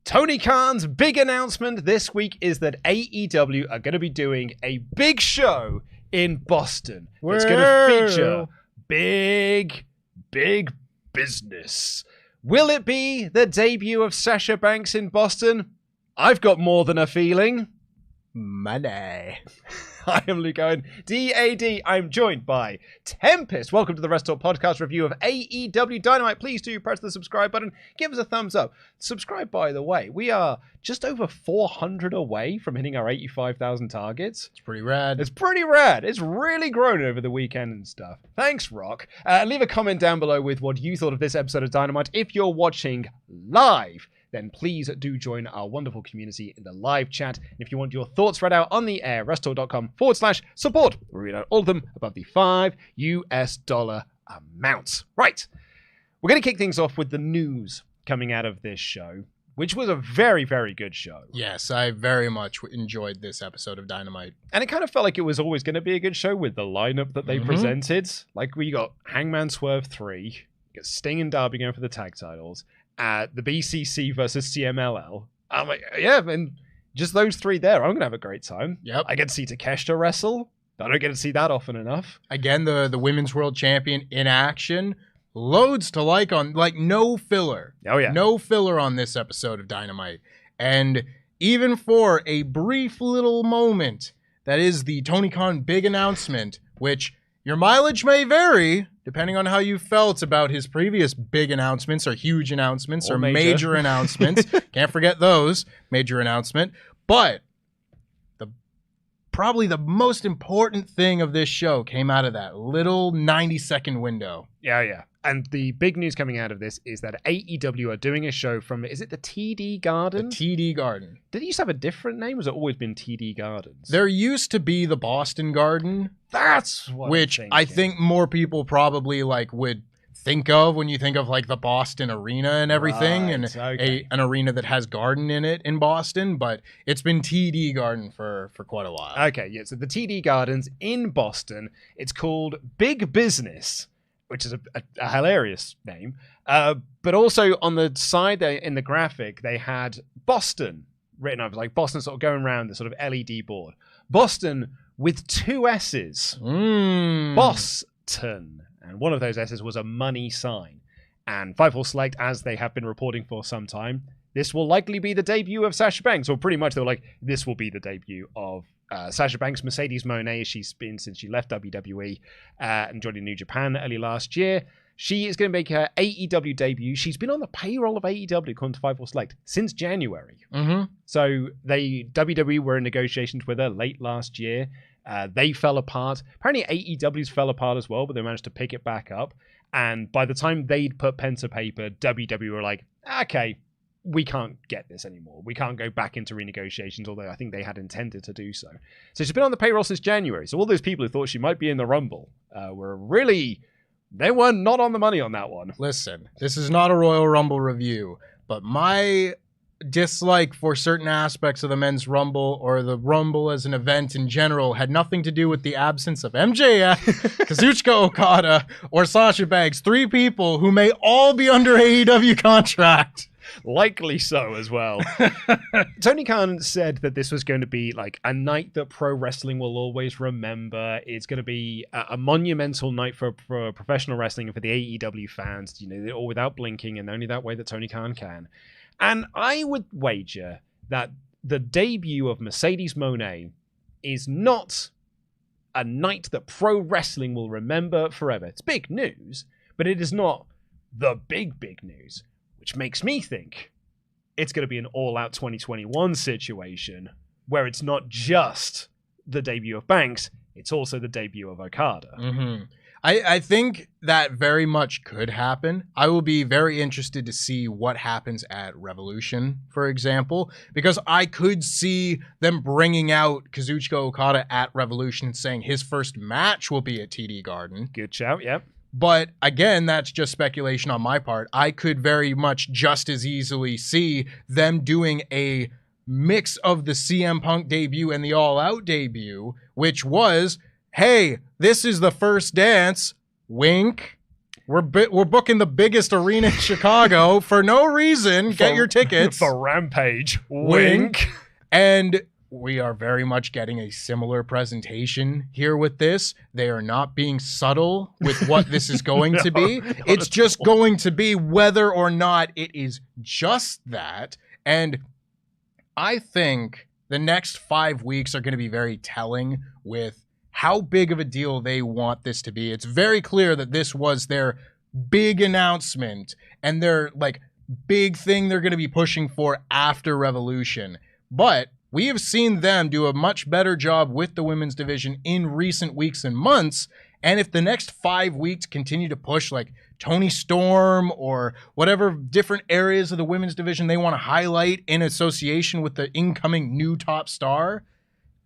Tony Khan's big announcement this week is that AEW are going to be doing a big show in Boston. It's going to feature big business. Will it be the debut of Sasha Banks in Boston? I've got more than a feeling. Money. I am Luke Owen, DAD. I'm joined by Tempest. Welcome to the WrestleTalk Podcast review of AEW Dynamite. Please do press the subscribe button. Give us a thumbs up. Subscribe, by the way. We are just over 400 away from hitting our 85,000 targets. It's pretty rad. It's pretty rad. It's really grown over the weekend and stuff. Thanks, Rock. Leave a comment down below with what you thought of this episode of Dynamite. If you're watching live, then please do join our wonderful community in the live chat. And if you want your thoughts read out on the air, WrestleTalk.com/support. We'll read out all of them above the $5 amount. Right. We're going to kick things off with the news coming out of this show, which was a very, very good show. Yes, I very much enjoyed this episode of Dynamite. And it kind of felt like it was always going to be a good show with the lineup that they presented. Like, we got Hangman Swerve 3, you got Sting and Darby going for the tag titles, the BCC versus CMLL. I'm like, yeah, and just those three there, I'm going to have a great time. Yep. I get to see Takeshita wrestle. I don't get to see that often enough. Again, the Women's World Champion in action. Loads to like on, like, no filler. Oh, yeah. No filler on this episode of Dynamite. And even for a brief little moment, that is the Tony Khan big announcement, which your mileage may vary depending on how you felt about his previous big announcements or huge announcements or major announcements. Can't forget those. Major announcement. But probably the most important thing of this show came out of that little 90-second window. Yeah. And the big news coming out of this is that AEW are doing a show from, is it the TD Garden? The TD Garden. Did it used to have a different name? Or has it always been TD Gardens? There used to be the Boston Garden. That's what which I think more people probably like would think of when you think of like the Boston arena and everything, right, and okay. an arena that has garden in it in Boston, but it's been TD Garden for quite a while. Okay, yeah, so the TD Gardens in Boston, it's called Big Business, which is a hilarious name, but also on the side there in the graphic, they had Boston written up, like Boston sort of going around the sort of LED board. Boston with two S's. Boston. And one of those S's was a money sign. And Fightful Select, as they have been reporting for some time, this will likely be the debut of Sasha Banks. Or pretty much they were like, this will be the debut of Sasha Banks. Mercedes Mone, as she's been since she left WWE and joined New Japan early last year. She is going to make her AEW debut. She's been on the payroll of AEW, according to Fightful Select, since January. So WWE were in negotiations with her late last year. They fell apart. Apparently AEW's fell apart as well, but they managed to pick it back up. And by the time they'd put pen to paper, WWE were like, okay, we can't get this anymore. We can't go back into renegotiations, although I think they had intended to do so. So she's been on the payroll since January. So all those people who thought she might be in the Rumble were really... They were not on the money on that one. Listen, this is not a Royal Rumble review, but my dislike for certain aspects of the Men's Rumble or the Rumble as an event in general had nothing to do with the absence of MJF, Kazuchika Okada, or Sasha Banks. Three people who may all be under AEW contract. Likely so as well. Tony Khan said that this was going to be like a night that pro wrestling will always remember. It's going to be a monumental night for professional wrestling and for the AEW fans, you know, all without blinking, and only that way that Tony Khan can. And I would wager that the debut of Mercedes Mone is not a night that pro wrestling will remember forever. It's big news, but it is not the big news. Which makes me think it's going to be an all-out 2021 situation where it's not just the debut of Banks, it's also the debut of Okada. I think that very much could happen. I will be very interested to see what happens at Revolution, for example, because I could see them bringing out Kazuchika Okada at Revolution and saying his first match will be at TD Garden. Good shout, yep. But again, that's just speculation on my part. I could very much just as easily see them doing a mix of the CM Punk debut and the All Out debut, which was, hey, this is the first dance, wink. We're booking the biggest arena in Chicago for no reason. Get your tickets. For Rampage. Wink. And we are very much getting a similar presentation here with this. They are not being subtle with what this is going to be. It's just going to be whether or not it is just that. And I think the next 5 weeks are going to be very telling with how big of a deal they want this to be. It's very clear that this was their big announcement and their like big thing they're going to be pushing for after Revolution. But we have seen them do a much better job with the women's division in recent weeks and months. And if the next 5 weeks continue to push like Toni Storm or whatever different areas of the women's division they want to highlight in association with the incoming new top star,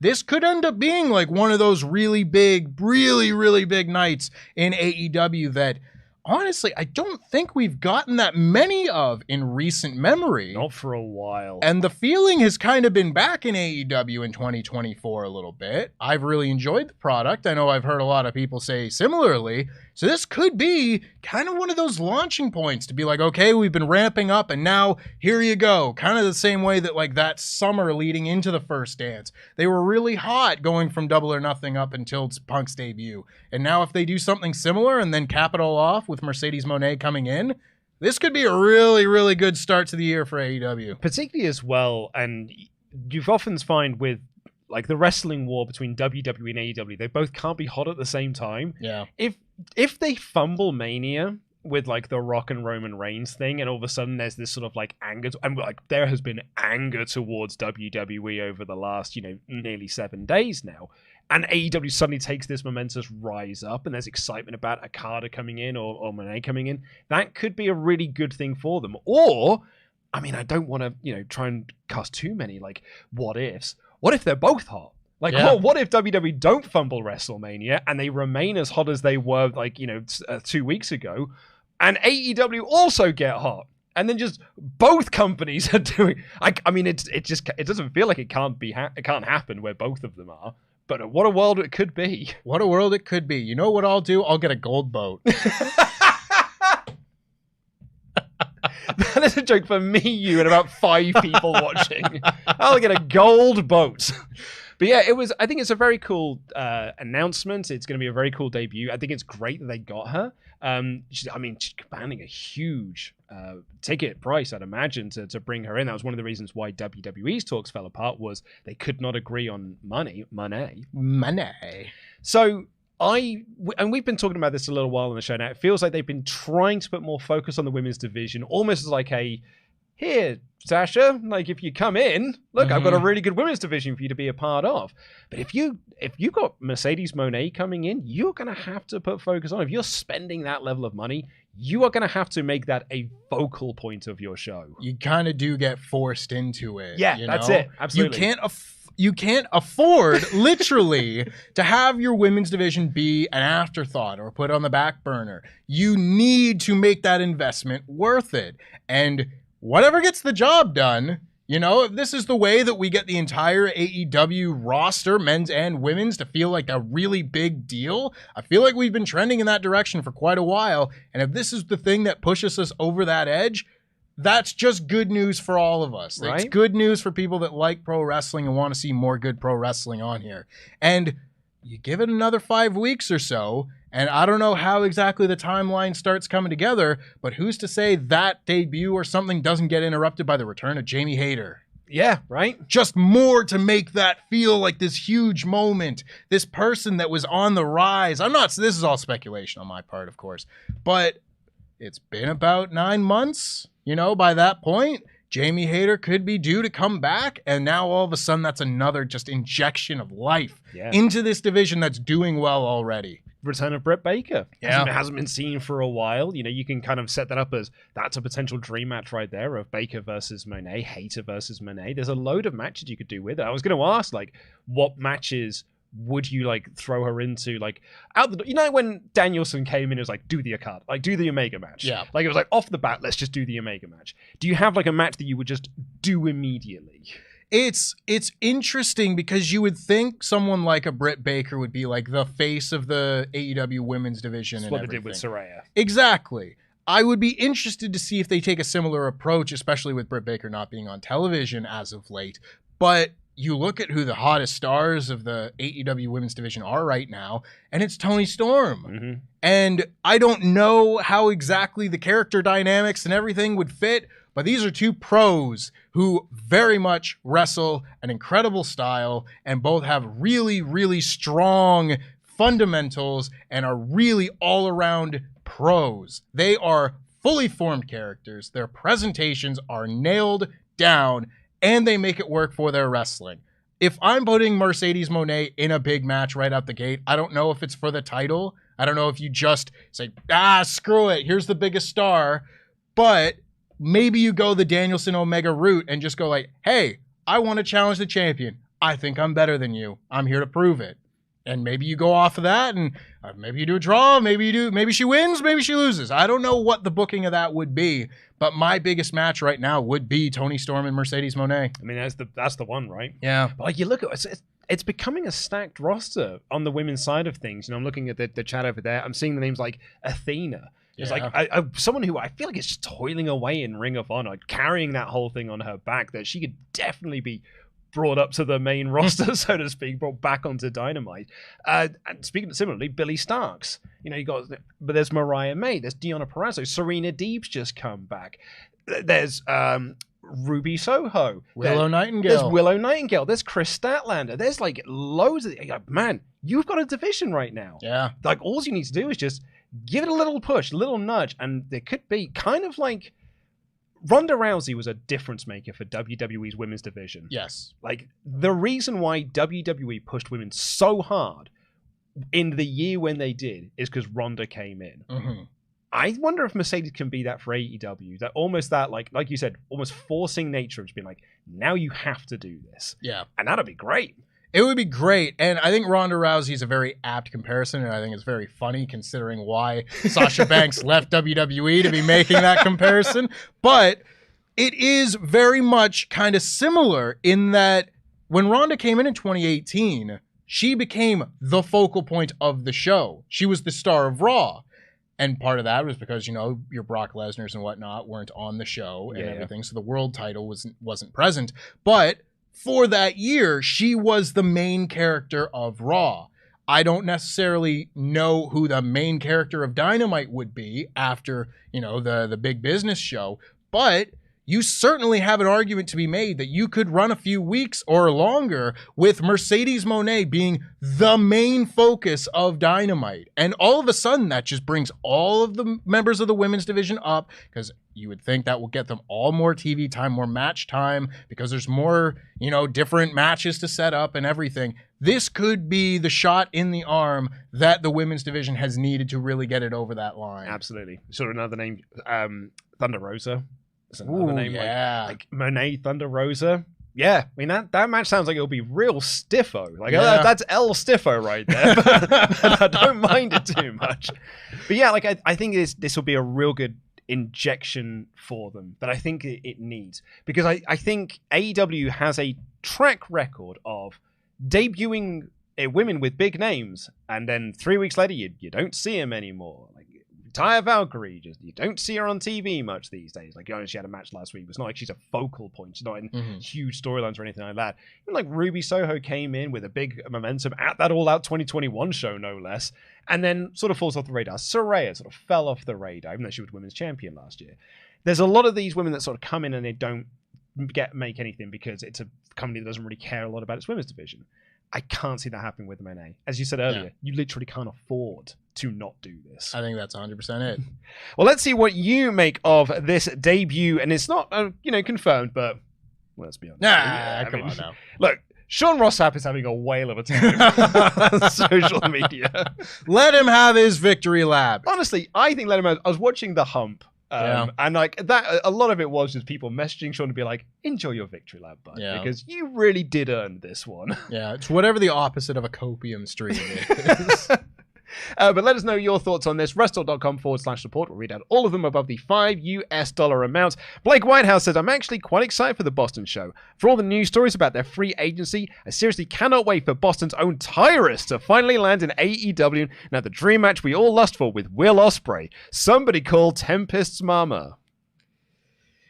this could end up being like one of those really big, really, really big nights in AEW that honestly, I don't think we've gotten that many of in recent memory. Not for a while. And the feeling has kind of been back in AEW in 2024 a little bit. I've really enjoyed the product. I know I've heard a lot of people say similarly. So this could be kind of one of those launching points to be like, okay, we've been ramping up and now here you go. Kind of the same way that like that summer leading into the first dance. They were really hot going from Double or Nothing up until Punk's debut. And now if they do something similar and then cap it all off with Mercedes Mone coming in, this could be a really, really good start to the year for AEW. Particularly as well, and you've often find with like the wrestling war between WWE and AEW, they both can't be hot at the same time. Yeah. If they fumble Mania with like the Rock and Roman Reigns thing, and all of a sudden there's this sort of like anger, and like there has been anger towards WWE over the last, nearly 7 days now. And AEW suddenly takes this momentous rise up, and there's excitement about Okada coming in or Monet coming in. That could be a really good thing for them. Or, I mean, I don't want to, try and cast too many like what ifs. What if they're both hot? Like, what if WWE don't fumble WrestleMania and they remain as hot as they were, like, 2 weeks ago, and AEW also get hot? And then just both companies are doing. I mean, it doesn't feel like it can't happen where both of them are. But what a world it could be. What a world it could be. You know what I'll do? I'll get a gold boat. That is a joke for me, you, and about 5 people watching. I'll get a gold boat. But yeah, I think it's a very cool announcement. It's going to be a very cool debut. I think it's great that they got her. She's commanding a huge ticket price, I'd imagine, to bring her in. That was one of the reasons why WWE's talks fell apart, was they could not agree on money. So we've been talking about this a little while on the show now. It feels like they've been trying to put more focus on the women's division, almost as like here, Sasha, like if you come in, look, I've got a really good women's division for you to be a part of. But if you got Mercedes Mone coming in, you're going to have to put focus on. If you're spending that level of money, you are going to have to make that a focal point of your show. You kind of do get forced into it. Yeah, that's it. Absolutely. You can't afford, literally, to have your women's division be an afterthought or put on the back burner. You need to make that investment worth it. And whatever gets the job done, if this is the way that we get the entire AEW roster, men's and women's, to feel like a really big deal, I feel like we've been trending in that direction for quite a while. And if this is the thing that pushes us over that edge, that's just good news for all of us. Right? It's good news for people that like pro wrestling and want to see more good pro wrestling on here. And you give it another 5 weeks or so, and I don't know how exactly the timeline starts coming together, but who's to say that debut or something doesn't get interrupted by the return of Jamie Hayter? Yeah, right? Just more to make that feel like this huge moment, this person that was on the rise. This is all speculation on my part, of course, but it's been about 9 months, by that point. Jamie Hayter could be due to come back, and now all of a sudden that's another just injection of life into this division that's doing well already. Return of Britt Baker. Hasn't been seen for a while. You can kind of set that up as that's a potential dream match right there of Baker versus Monet, Hayter versus Monet. There's a load of matches you could do with it. I was going to ask, what matches would you throw her into, out the door? When Danielson came in, it was do the Okada, do the Omega match. Yeah. It was off the bat, let's just do the Omega match. Do you have a match that you would just do immediately? It's interesting because you would think someone like a Britt Baker would be like the face of the AEW women's division. That's and what they did with Saraya. Exactly. I would be interested to see if they take a similar approach, especially with Britt Baker not being on television as of late. But you look at who the hottest stars of the AEW women's division are right now, and it's Toni Storm. Mm-hmm. And I don't know how exactly the character dynamics and everything would fit, but these are two pros who very much wrestle an incredible style and both have really, really strong fundamentals and are really all-around pros. They are fully formed characters. Their presentations are nailed down, and they make it work for their wrestling. If I'm putting Mercedes Mone in a big match right out the gate, I don't know if it's for the title. I don't know if you just say, screw it, here's the biggest star. But maybe you go the Danielson Omega route and just go like, hey, I want to challenge the champion. I think I'm better than you. I'm here to prove it. And maybe you go off of that, and maybe you do a draw, maybe she wins, maybe she loses. I don't know what the booking of that would be, but my biggest match right now would be Toni Storm and Mercedes Mone. I mean, that's the one, right? Yeah. But like you look at it's becoming a stacked roster on the women's side of things. You know, I'm looking at the chat over there. I'm seeing the names like Athena. It's like someone who I feel like is just toiling away in Ring of Honor, carrying that whole thing on her back. That she could definitely be brought up to the main roster, so to speak, brought back onto Dynamite. And speaking similarly, Billy Starks. You know, but there's Mariah May, there's Deonna Purrazzo, Serena Deeb's just come back. There's Ruby Soho, Willow Nightingale. There's Willow Nightingale. There's Chris Statlander. There's like loads of man. You've got a division right now. Yeah, like all you need to do is just give it a little push, a little nudge, and there could be kind of like. Ronda Rousey was a difference maker for WWE's women's division. Yes. Like, the reason why WWE pushed women so hard in the year when they did is because Ronda came in. Mm-hmm. I wonder if Mercedes can be that for AEW. That almost that, like you said, almost forcing nature of just being like, now you have to do this. Yeah. And that'd be great. It would be great, and I think Ronda Rousey is a very apt comparison, and I think it's very funny considering why Sasha Banks left WWE to be making that comparison. But it is very much kind of similar in that when Ronda came in 2018, she became the focal point of the show. She was the star of Raw. And part of that was because, you know, your Brock Lesnar's and whatnot weren't on the show and everything, so the world title wasn't present. But for that year, she was the main character of Raw. I don't necessarily know who the main character of Dynamite would be after, you know, the big business show, but you certainly have an argument to be made that you could run a few weeks or longer with Mercedes Mone being the main focus of Dynamite. And all of a sudden, that just brings all of the members of the women's division up, because you would think that will get them all more TV time, more match time, because there's more, you know, different matches to set up and everything. This could be the shot in the arm that the women's division has needed to really get it over that line. Absolutely. Sort of another name, Thunder Rosa. Another name, like Monet Thunder Rosa. Yeah, I mean that match sounds like it'll be real stiffo. Like that's El Stiffo right there. But I don't mind it too much. But yeah, like I think this will be a real good injection for them that I think it needs, because I think AEW has a track record of debuting women with big names, and then 3 weeks later you don't see them anymore. Like Taya Valkyrie, you don't see her on TV much these days. Like, she had a match last week, but it's not like she's a focal point. She's not in huge storylines or anything like that. Even like Ruby Soho came in with a big momentum at that All Out 2021 show, no less, and then sort of falls off the radar. Saraya sort of fell off the radar, even though she was women's champion last year. There's a lot of these women that sort of come in and they don't make anything because it's a company that doesn't really care a lot about its women's division. I can't see that happening with Monet. As you said earlier, you literally can't afford to not do this. I think that's 100% it. Well, let's see what you make of this debut. And it's not, confirmed, but let's be honest. Come on now. Look, Sean Ross Sapp is having a whale of a time on social media. Let him have his victory lap. Honestly, I think let him have. I was watching The Hump. And like that, a lot of it was just people messaging Sean to be like, enjoy your victory lap, bud, because you really did earn this one. Yeah, it's whatever the opposite of a copium stream is. But let us know your thoughts on this. WrestleTalk.com/support. We'll read out all of them above the $5 amount. Blake Whitehouse says, I'm actually quite excited for the Boston show. For all the news stories about their free agency, I seriously cannot wait for Boston's own Tyrus to finally land in AEW. Now the dream match we all lust for with Will Ospreay. Somebody call Tempest's mama.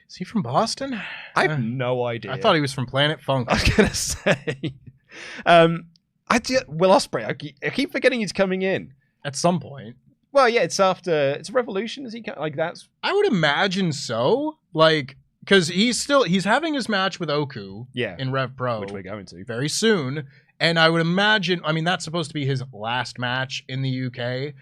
Is he from Boston? I have no idea. I thought he was from Planet Funk. I was going to say. Will Ospreay, I keep forgetting he's coming in. At some point. Well, yeah, it's a Revolution. Is he like that's? I would imagine so. Like, because he's having his match with Oku. Yeah. In Rev Pro, which we're going to very soon. And I would imagine. I mean, that's supposed to be his last match in the UK.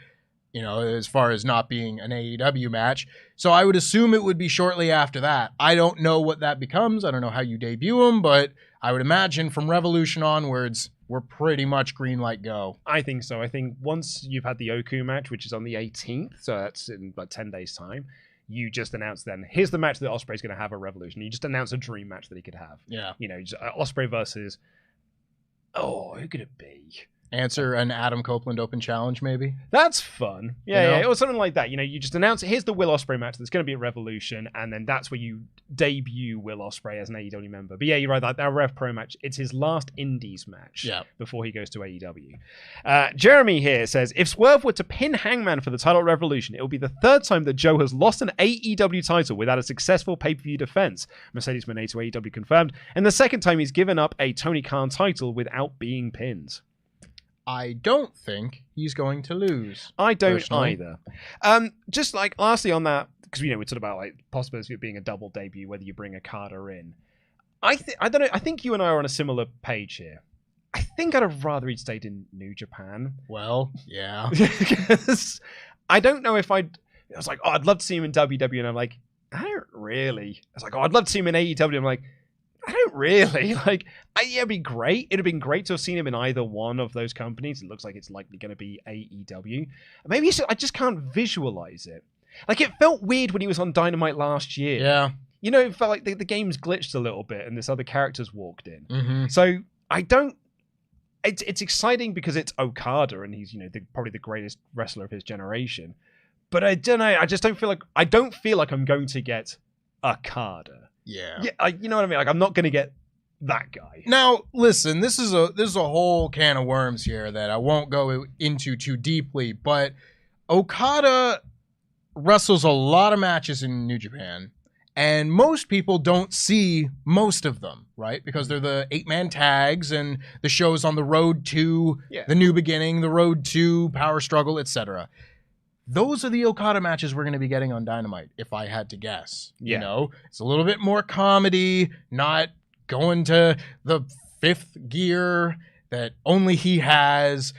You know, as far as not being an AEW match. So I would assume it would be shortly after that. I don't know what that becomes. I don't know how you debut him, but I would imagine from Revolution onwards, we're pretty much green light go. I think so. I think once you've had the Oku match, which is on the 18th, so that's in like 10 days' time, you just announce then, here's the match that Ospreay's going to have at Revolution. You just announce a dream match that he could have. Yeah. You know, Ospreay versus, who could it be? Answer an Adam Copeland Open Challenge, maybe. That's fun. Yeah, you know? yeah, or something like that. You know, you just announce it. Here's the Will Ospreay match that's going to be at Revolution, and then that's where you debut Will Ospreay as an AEW member. But yeah, you're right. That Rev Pro match, it's his last Indies match before he goes to AEW. Jeremy here says, if Swerve were to pin Hangman for the title at Revolution, it will be the third time that Joe has lost an AEW title without a successful pay-per-view defense. Mercedes Mone to AEW confirmed. And the second time he's given up a Tony Khan title without being pinned. I don't think he's going to lose. I don't either. Just like lastly on that, because we talked about like possibility of it being a double debut, whether you bring Okada in. I don't know. I think you and I are on a similar page here. I think I'd have rather he'd stayed in New Japan. Well, yeah. Because I don't know if I was like, I'd love to see him in WWE, and I'm like, I don't really. I was like, I'd love to see him in AEW. I'm like, I don't really. Like, it'd be great. It'd have been great to have seen him in either one of those companies. It looks like it's likely going to be AEW. Maybe I just can't visualize it. Like, it felt weird when he was on Dynamite last year. Yeah. You know, it felt like the game's glitched a little bit and this other character's walked in. Mm-hmm. So, I don't... It's exciting because it's Okada and he's, probably the greatest wrestler of his generation. But I don't know. I just don't feel like... I don't feel like I'm going to get Okada. Yeah. You know what I mean? Like, I'm not going to get that guy. Now, listen, this is a whole can of worms here that I won't go into too deeply, but Okada wrestles a lot of matches in New Japan, and most people don't see most of them, right? Because they're the 8-man tags and the shows on the road to the New Beginning, the road to Power Struggle, etc. Those are the Okada matches we're going to be getting on Dynamite, if I had to guess. Yeah. You know, it's a little bit more comedy, not going to the fifth gear that only he has.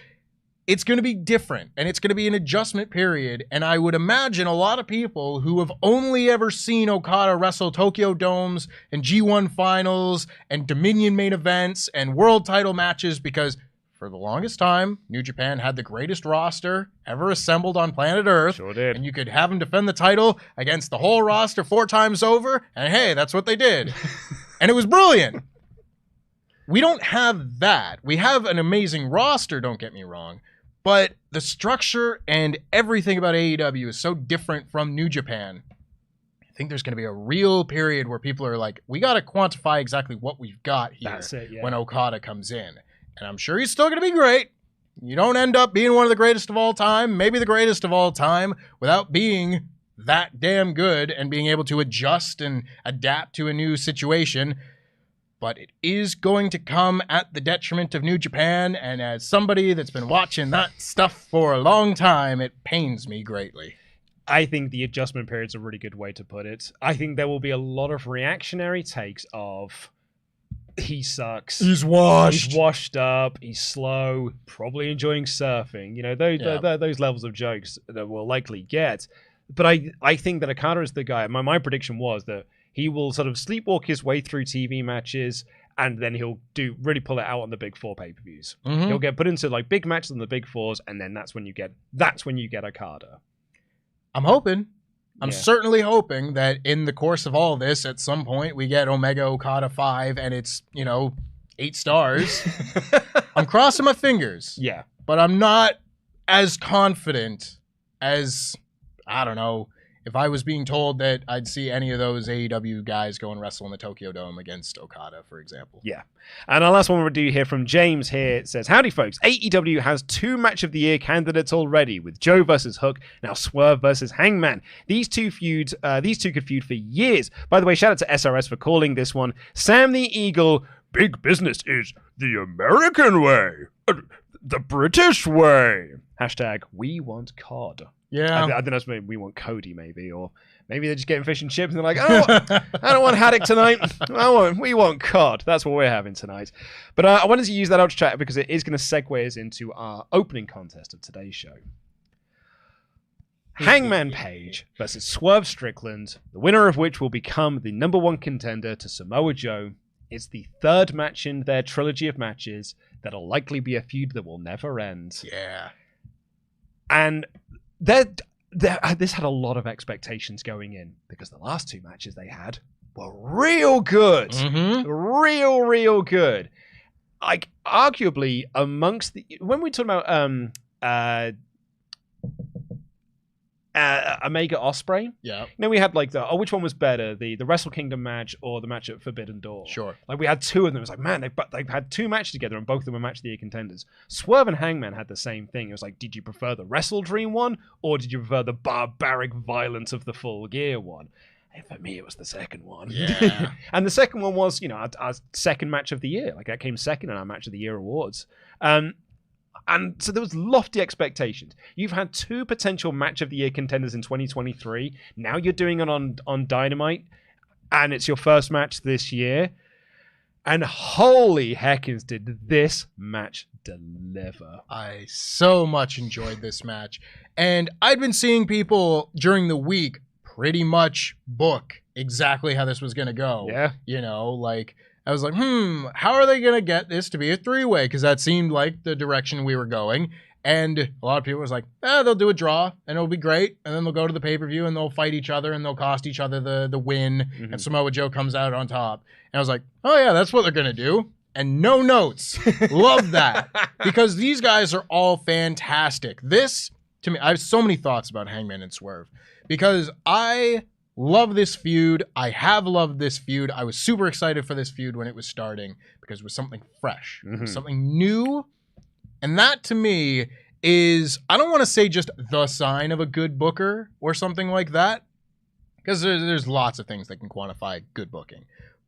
It's going to be different, and it's going to be an adjustment period. And I would imagine a lot of people who have only ever seen Okada wrestle Tokyo Domes and G1 finals and Dominion main events and world title matches, because for the longest time, New Japan had the greatest roster ever assembled on planet Earth. Sure did. And you could have them defend the title against the whole roster 4 times over. And hey, that's what they did. And it was brilliant. We don't have that. We have an amazing roster, don't get me wrong. But the structure and everything about AEW is so different from New Japan. I think there's going to be a real period where people are like, we got to quantify exactly what we've got here when Okada comes in. And I'm sure he's still going to be great. You don't end up being one of the greatest of all time, maybe the greatest of all time, without being that damn good and being able to adjust and adapt to a new situation. But it is going to come at the detriment of New Japan. And as somebody that's been watching that stuff for a long time, it pains me greatly. I think the adjustment period's a really good way to put it. I think there will be a lot of reactionary takes of... He sucks. He's washed. He's washed up. He's slow. Probably enjoying surfing. Those levels of jokes that we'll likely get. But I think that Okada is the guy. My prediction was that he will sort of sleepwalk his way through TV matches, and then he'll really pull it out on the big 4 pay-per-views. Mm-hmm. He'll get put into like big matches on the big 4s, and then that's when you get Okada. I'm hoping. I'm certainly hoping that in the course of all this, at some point, we get Omega Okada 5 and it's, 8 stars. I'm crossing my fingers. Yeah. But I'm not as confident as, I don't know, if I was being told that I'd see any of those AEW guys go and wrestle in the Tokyo Dome against Okada, for example. Yeah. And our last one we'll do here from James here. It says, howdy folks, AEW has 2 match of the year candidates already with Joe versus Hook, now Swerve versus Hangman. These two could feud for years. By the way, shout out to SRS for calling this one Sam the Eagle, big business is the American way, the British way. Hashtag we want COD. Yeah. I think that's maybe we want Cody, maybe, or maybe they're just getting fish and chips and they're like, oh, I don't want haddock tonight. We want cod. That's what we're having tonight. But I wanted to use that Ultra Chat because it is going to segue us into our opening contest of today's show. Hangman Page versus Swerve Strickland, the winner of which will become the #1 contender to Samoa Joe. It's the 3rd match in their trilogy of matches that'll likely be a feud that will never end. Yeah. And this had a lot of expectations going in because the last 2 matches they had were real good. Mm-hmm. Real good. Like, arguably, amongst the... When we talk about Omega Ospreay, yeah, we had like which one was better, the Wrestle Kingdom match or the match at Forbidden Door? Sure. Like, we had 2 of them. It was like, man, they've had 2 matches together and both of them were match of the year contenders. Swerve and Hangman had the same thing. It was like, did you prefer the Wrestle Dream one or did you prefer the barbaric violence of the Full Gear one? And for me, it was the second one. Yeah. And the second one was, our second match of the year. Like, that came second in our match of the year awards. And so there was lofty expectations. You've had 2 potential match of the year contenders in 2023. Now you're doing it on Dynamite, and it's your first match this year. And holy heckins, did this match deliver. I so much enjoyed this match. And I'd been seeing people during the week pretty much book exactly how this was going to go. Yeah. Like... I was like, how are they going to get this to be a 3-way? Because that seemed like the direction we were going. And a lot of people was like, they'll do a draw and it'll be great. And then they'll go to the pay-per-view and they'll fight each other and they'll cost each other the win. Mm-hmm. And Samoa Joe comes out on top. And I was like, oh yeah, that's what they're going to do. And no notes. Love that. Because these guys are all fantastic. This, to me, I have so many thoughts about Hangman and Swerve. Because I... love this feud. I have loved this feud. I was super excited for this feud when it was starting because it was something fresh. Mm-hmm. It was something new. And that to me is, I don't want to say just the sign of a good booker or something like that, because there's lots of things that can quantify good booking.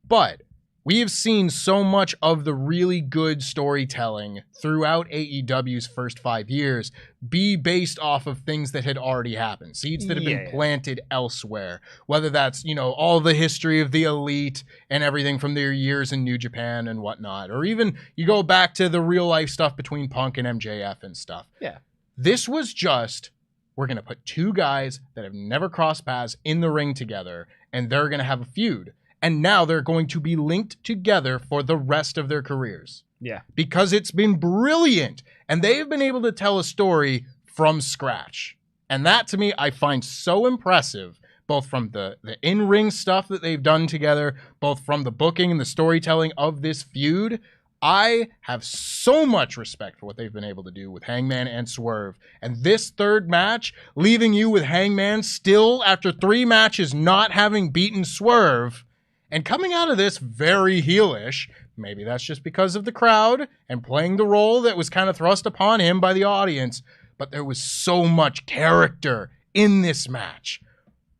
But we have seen so much of the really good storytelling throughout AEW's first 5 years be based off of things that had already happened, seeds that have been planted elsewhere, whether that's, all the history of the Elite and everything from their years in New Japan and whatnot, or even you go back to the real life stuff between Punk and MJF and stuff. Yeah. This was just, we're going to put 2 guys that have never crossed paths in the ring together, and they're going to have a feud. And now they're going to be linked together for the rest of their careers. Yeah. Because it's been brilliant. And they've been able to tell a story from scratch. And that, to me, I find so impressive, both from the in-ring stuff that they've done together, both from the booking and the storytelling of this feud. I have so much respect for what they've been able to do with Hangman and Swerve. And this 3rd match, leaving you with Hangman still, after 3 matches, not having beaten Swerve, and coming out of this very heelish. Maybe that's just because of the crowd and playing the role that was kind of thrust upon him by the audience. But there was so much character in this match.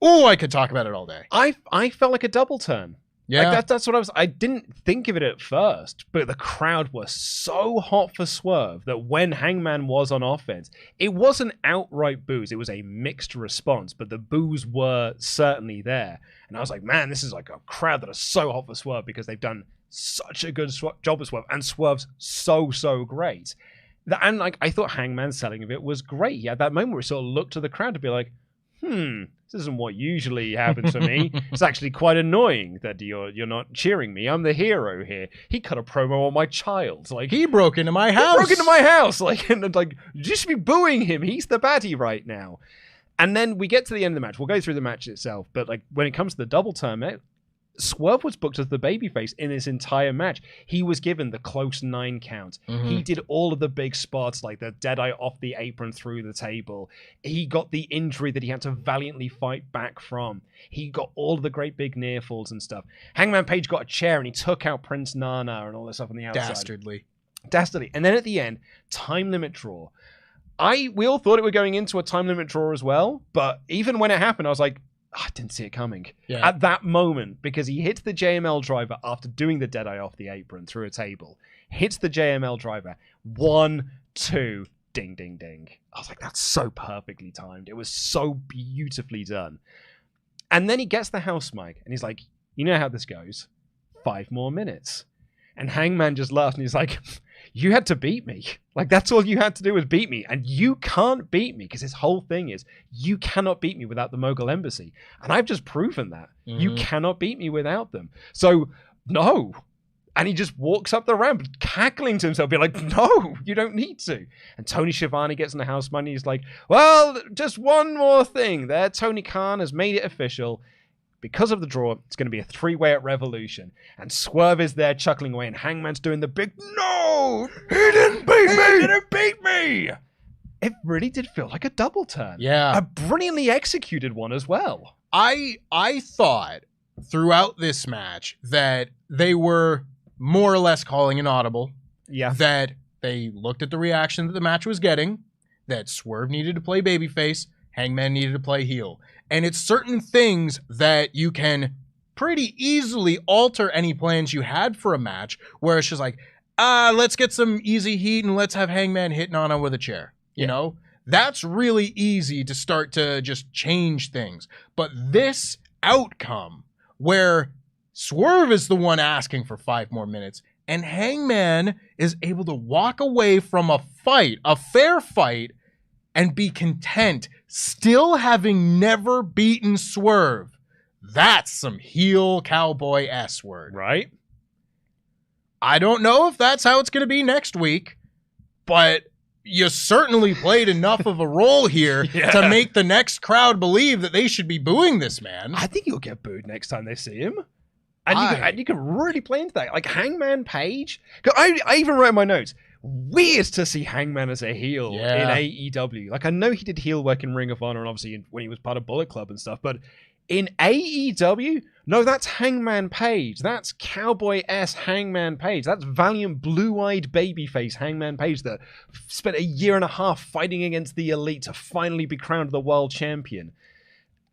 Oh, I could talk about it all day. I felt like a double turn. Yeah. Like that's what I didn't think of it at first, but the crowd was so hot for Swerve that when Hangman was on offense, it wasn't outright boos. It was a mixed response, but the boos were certainly there. And I was like, man, this is like a crowd that are so hot for Swerve because they've done such a good job with Swerve, and Swerve's so great. And like, I thought Hangman's selling of it was great. He had that moment where he sort of looked to the crowd to be like, this isn't what usually happens for me. It's actually quite annoying that you're not cheering me. I'm the hero here. He cut a promo on my child. Like, he broke into my house. Like, and like, just be booing him. He's the baddie right now. And then we get to the end of the match. We'll go through the match itself, but like when it comes to the double turn, Swerve was booked as the babyface in this entire match. He was given the close 9 count. Mm-hmm. He did all of the big spots, like the Deadeye off the apron through the table. He got the injury that he had to valiantly fight back from. He got all of the great big near falls and stuff. Hangman Page got a chair and he took out Prince Nana and all this stuff on the outside. Dastardly. And then at the end, time limit draw. We all thought it were going into a time limit draw as well, but even when it happened, I was like, I didn't see it coming at that moment, because he hits the JML driver after doing the Deadeye off the apron through a table. Hits the JML driver. 1, 2, ding, ding, ding. I was like, that's so perfectly timed. It was so beautifully done. And then he gets the house mic and he's like, you know how this goes. 5 more minutes. And Hangman just laughs and he's like, you had to beat me. Like, that's all you had to do was beat me. And you can't beat me, because his whole thing is, you cannot beat me without the Mogul Embassy. And I've just proven that. Mm-hmm. You cannot beat me without them. So, no. And he just walks up the ramp, cackling to himself, being like, no, you don't need to. And Tony Schiavone gets in the house money. He's like, well, just one more thing there. Tony Khan has made it official. Because of the draw, it's going to be a 3-way at Revolution. And Swerve is there chuckling away, and Hangman's doing the big, no! He didn't beat me! He didn't beat me! It really did feel like a double turn. Yeah. A brilliantly executed one as well. I thought throughout this match that they were more or less calling an audible. Yeah. That they looked at the reaction that the match was getting, that Swerve needed to play babyface, Hangman needed to play heel. And it's certain things that you can pretty easily alter any plans you had for a match, where it's just like, let's get some easy heat and let's have Hangman hit Nana with a chair. You know? That's really easy to start to just change things. But this outcome, where Swerve is the one asking for 5 more minutes, and Hangman is able to walk away from a fight, a fair fight, and be content, still having never beaten Swerve. That's some heel cowboy S word. Right? I don't know if that's how it's going to be next week, but you certainly played enough of a role here to make the next crowd believe that they should be booing this man. I think he'll get booed next time they see him. And you can really play into that. Like Hangman Page. I even wrote in my notes, weird to see Hangman as a heel in AEW. Like, I know he did heel work in Ring of Honor and obviously when he was part of Bullet Club and stuff, but in AEW, no, that's Hangman Page. That's Cowboy-S Hangman Page. That's valiant, blue-eyed babyface Hangman Page that spent 1.5 years fighting against the Elite to finally be crowned the world champion.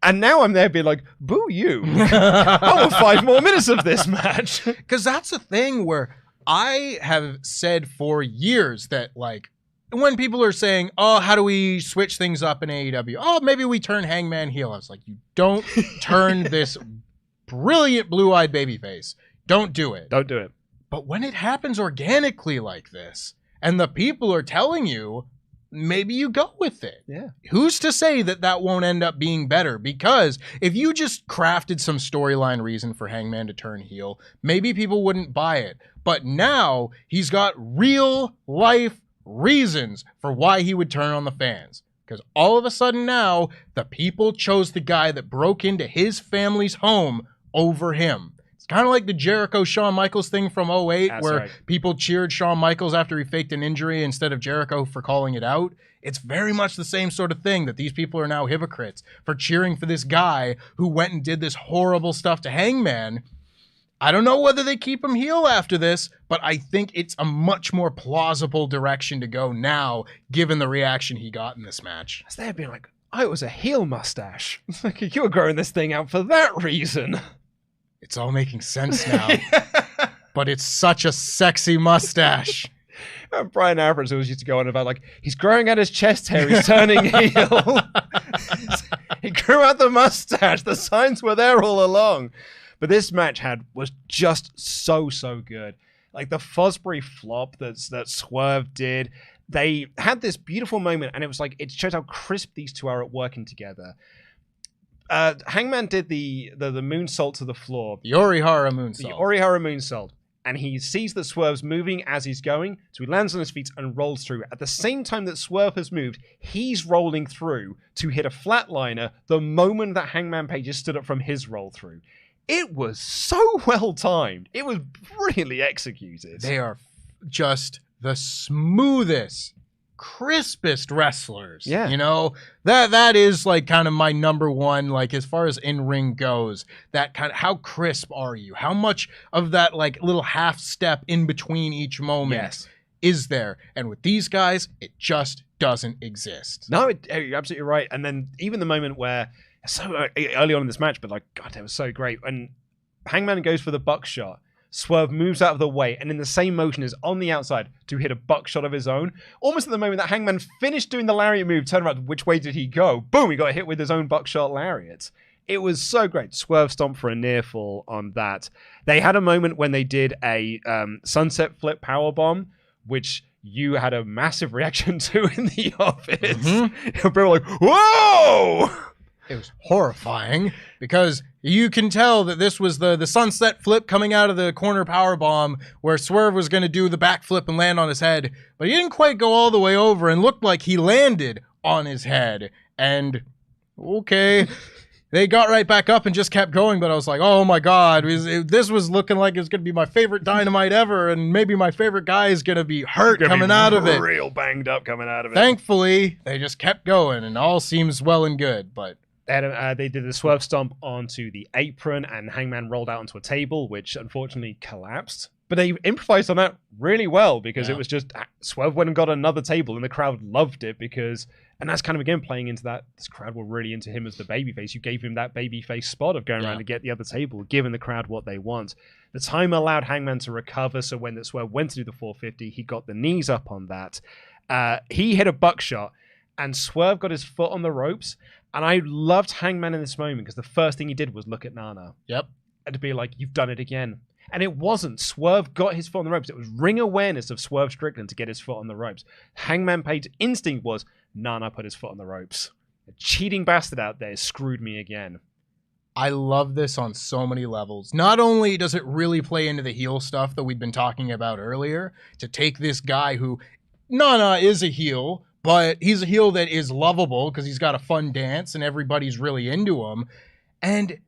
And now I'm there being like, boo you. I want 5 more minutes of this match. Because that's the thing where I have said for years that, like, when people are saying, oh, how do we switch things up in AEW? Oh, maybe we turn Hangman heel. I was like, you don't turn this brilliant blue-eyed babyface. Don't do it. Don't do it. But when it happens organically like this, and the people are telling you, maybe you go with it. Yeah. Who's to say that that won't end up being better? Because if you just crafted some storyline reason for Hangman to turn heel, maybe people wouldn't buy it. But now he's got real life reasons for why he would turn on the fans. Because all of a sudden now, the people chose the guy that broke into his family's home over him. It's kind of like the Jericho Shawn Michaels thing from 08, That's where right. people cheered Shawn Michaels after he faked an injury instead of Jericho for calling it out. It's very much the same sort of thing, that these people are now hypocrites for cheering for this guy who went and did this horrible stuff to Hangman. I don't know whether they keep him heel after this, but I think it's a much more plausible direction to go now, given the reaction he got in this match. As they'd been like, oh, it was a heel mustache. Like, you were growing this thing out for that reason. It's all making sense now. But it's such a sexy mustache. Brian Alvarez always used to go on about, like, he's growing out his chest hair, he's turning heel. He grew out the mustache. The signs were there all along. But this match was just so good. Like, the Fosbury flop that Swerve did, they had this beautiful moment, and it was like, it shows how crisp these two are at working together. Hangman did the moonsault to the floor. The Orihara moonsault. The Orihara moonsault. And he sees that Swerve's moving as he's going, so he lands on his feet and rolls through. At the same time that Swerve has moved, he's rolling through to hit a flatliner the moment that Hangman Page has stood up from his roll through. It was so well timed. It was brilliantly executed. They are just the smoothest, crispest wrestlers. Yeah. You know, that is like kind of my number one, like as far as in-ring goes, that kind of, how crisp are you? How much of that like little half step in between each moment is there? And with these guys, it just doesn't exist. No, you're absolutely right. And then even the moment where, so early on in this match, but like, God, it was so great. When Hangman goes for the buckshot, Swerve moves out of the way and in the same motion is on the outside to hit a buckshot of his own. Almost at the moment that Hangman finished doing the lariat move, turn around, which way did he go? Boom, he got hit with his own buckshot lariat. It was so great. Swerve stomped for a near fall on that. They had a moment when they did a sunset flip powerbomb, which you had a massive reaction to in the office. People were like, whoa! It was horrifying because you can tell that this was the sunset flip coming out of the corner powerbomb where Swerve was going to do the backflip and land on his head, but he didn't quite go all the way over and looked like he landed on his head. And okay, they got right back up and just kept going, but I was like, oh my God, this was looking like it was going to be my favorite Dynamite ever, and maybe my favorite guy is going to be hurt coming out of it. Real banged up coming out of it. Thankfully, they just kept going and all seems well and good, but they did the Swerve stomp onto the apron and Hangman rolled out onto a table, which unfortunately collapsed. But they improvised on that really well because it was just Swerve went and got another table and the crowd loved it because, and that's kind of again playing into that, this crowd were really into him as the babyface. You gave him that babyface spot of going around to get the other table, giving the crowd what they want. The time allowed Hangman to recover, so when the Swerve went to do the 450, he got the knees up on that. He hit a buckshot and Swerve got his foot on the ropes. And I loved Hangman in this moment because the first thing he did was look at Nana. Yep. And to be like, you've done it again. And it wasn't. Swerve got his foot on the ropes. It was ring awareness of Swerve Strickland to get his foot on the ropes. Hangman Page's instinct was, Nana put his foot on the ropes. A cheating bastard out there screwed me again. I love this on so many levels. Not only does it really play into the heel stuff that we've been talking about earlier, to take this guy who, Nana is a heel, but he's a heel that is lovable because he's got a fun dance and everybody's really into him. And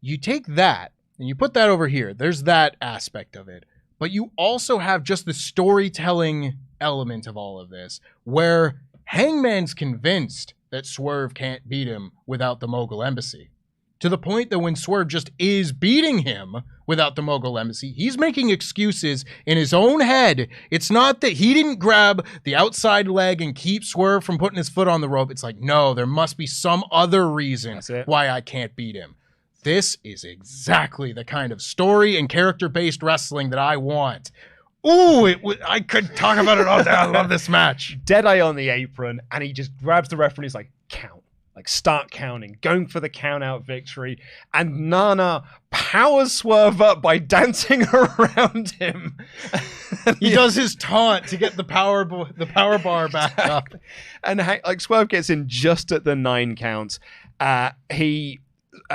you take that and you put that over here. There's that aspect of it. But you also have just the storytelling element of all of this, where Hangman's convinced that Swerve can't beat him without the Mogul Embassy. To the point that when Swerve just is beating him without the Mogul Embassy, he's making excuses in his own head. It's not that he didn't grab the outside leg and keep Swerve from putting his foot on the rope. It's like, no, there must be some other reason why I can't beat him. This is exactly the kind of story and character-based wrestling that I want. Ooh, I could talk about it all day. I love this match. Deadeye on the apron, and he just grabs the referee and he's like, count. Like, start counting, going for the count-out victory. And Nana powers Swerve up by dancing around him. He does his taunt to get the power bar back up. And like Swerve gets in just at the 9 count. He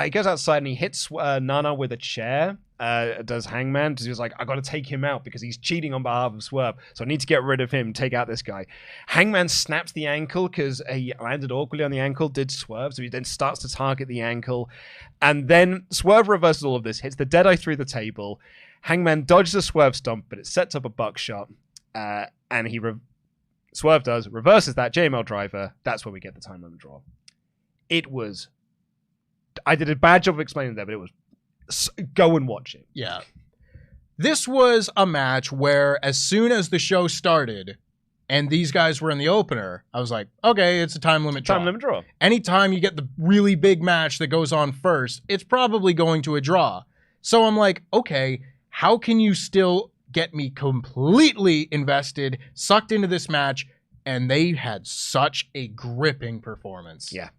goes outside and he hits Nana with a chair. Does Hangman, because he was like, I got to take him out because he's cheating on behalf of Swerve, so I need to get rid of him, take out this guy. Hangman snaps the ankle because he landed awkwardly on the ankle, did Swerve, so he then starts to target the ankle, and then Swerve reverses all of this, hits the Deadeye through the table. Hangman dodges a Swerve stomp, but it sets up a buckshot, and Swerve reverses that JML driver. That's where we get the time limit draw. It was, I did a bad job of explaining that, but it was, go and watch it. Yeah. This was a match where as soon as the show started and these guys were in the opener, I was like, okay, it's a time limit draw. Time limit draw. Anytime you get the really big match that goes on first, it's probably going to a draw. So I'm like, okay, how can you still get me completely invested, sucked into this match? And they had such a gripping performance. Yeah.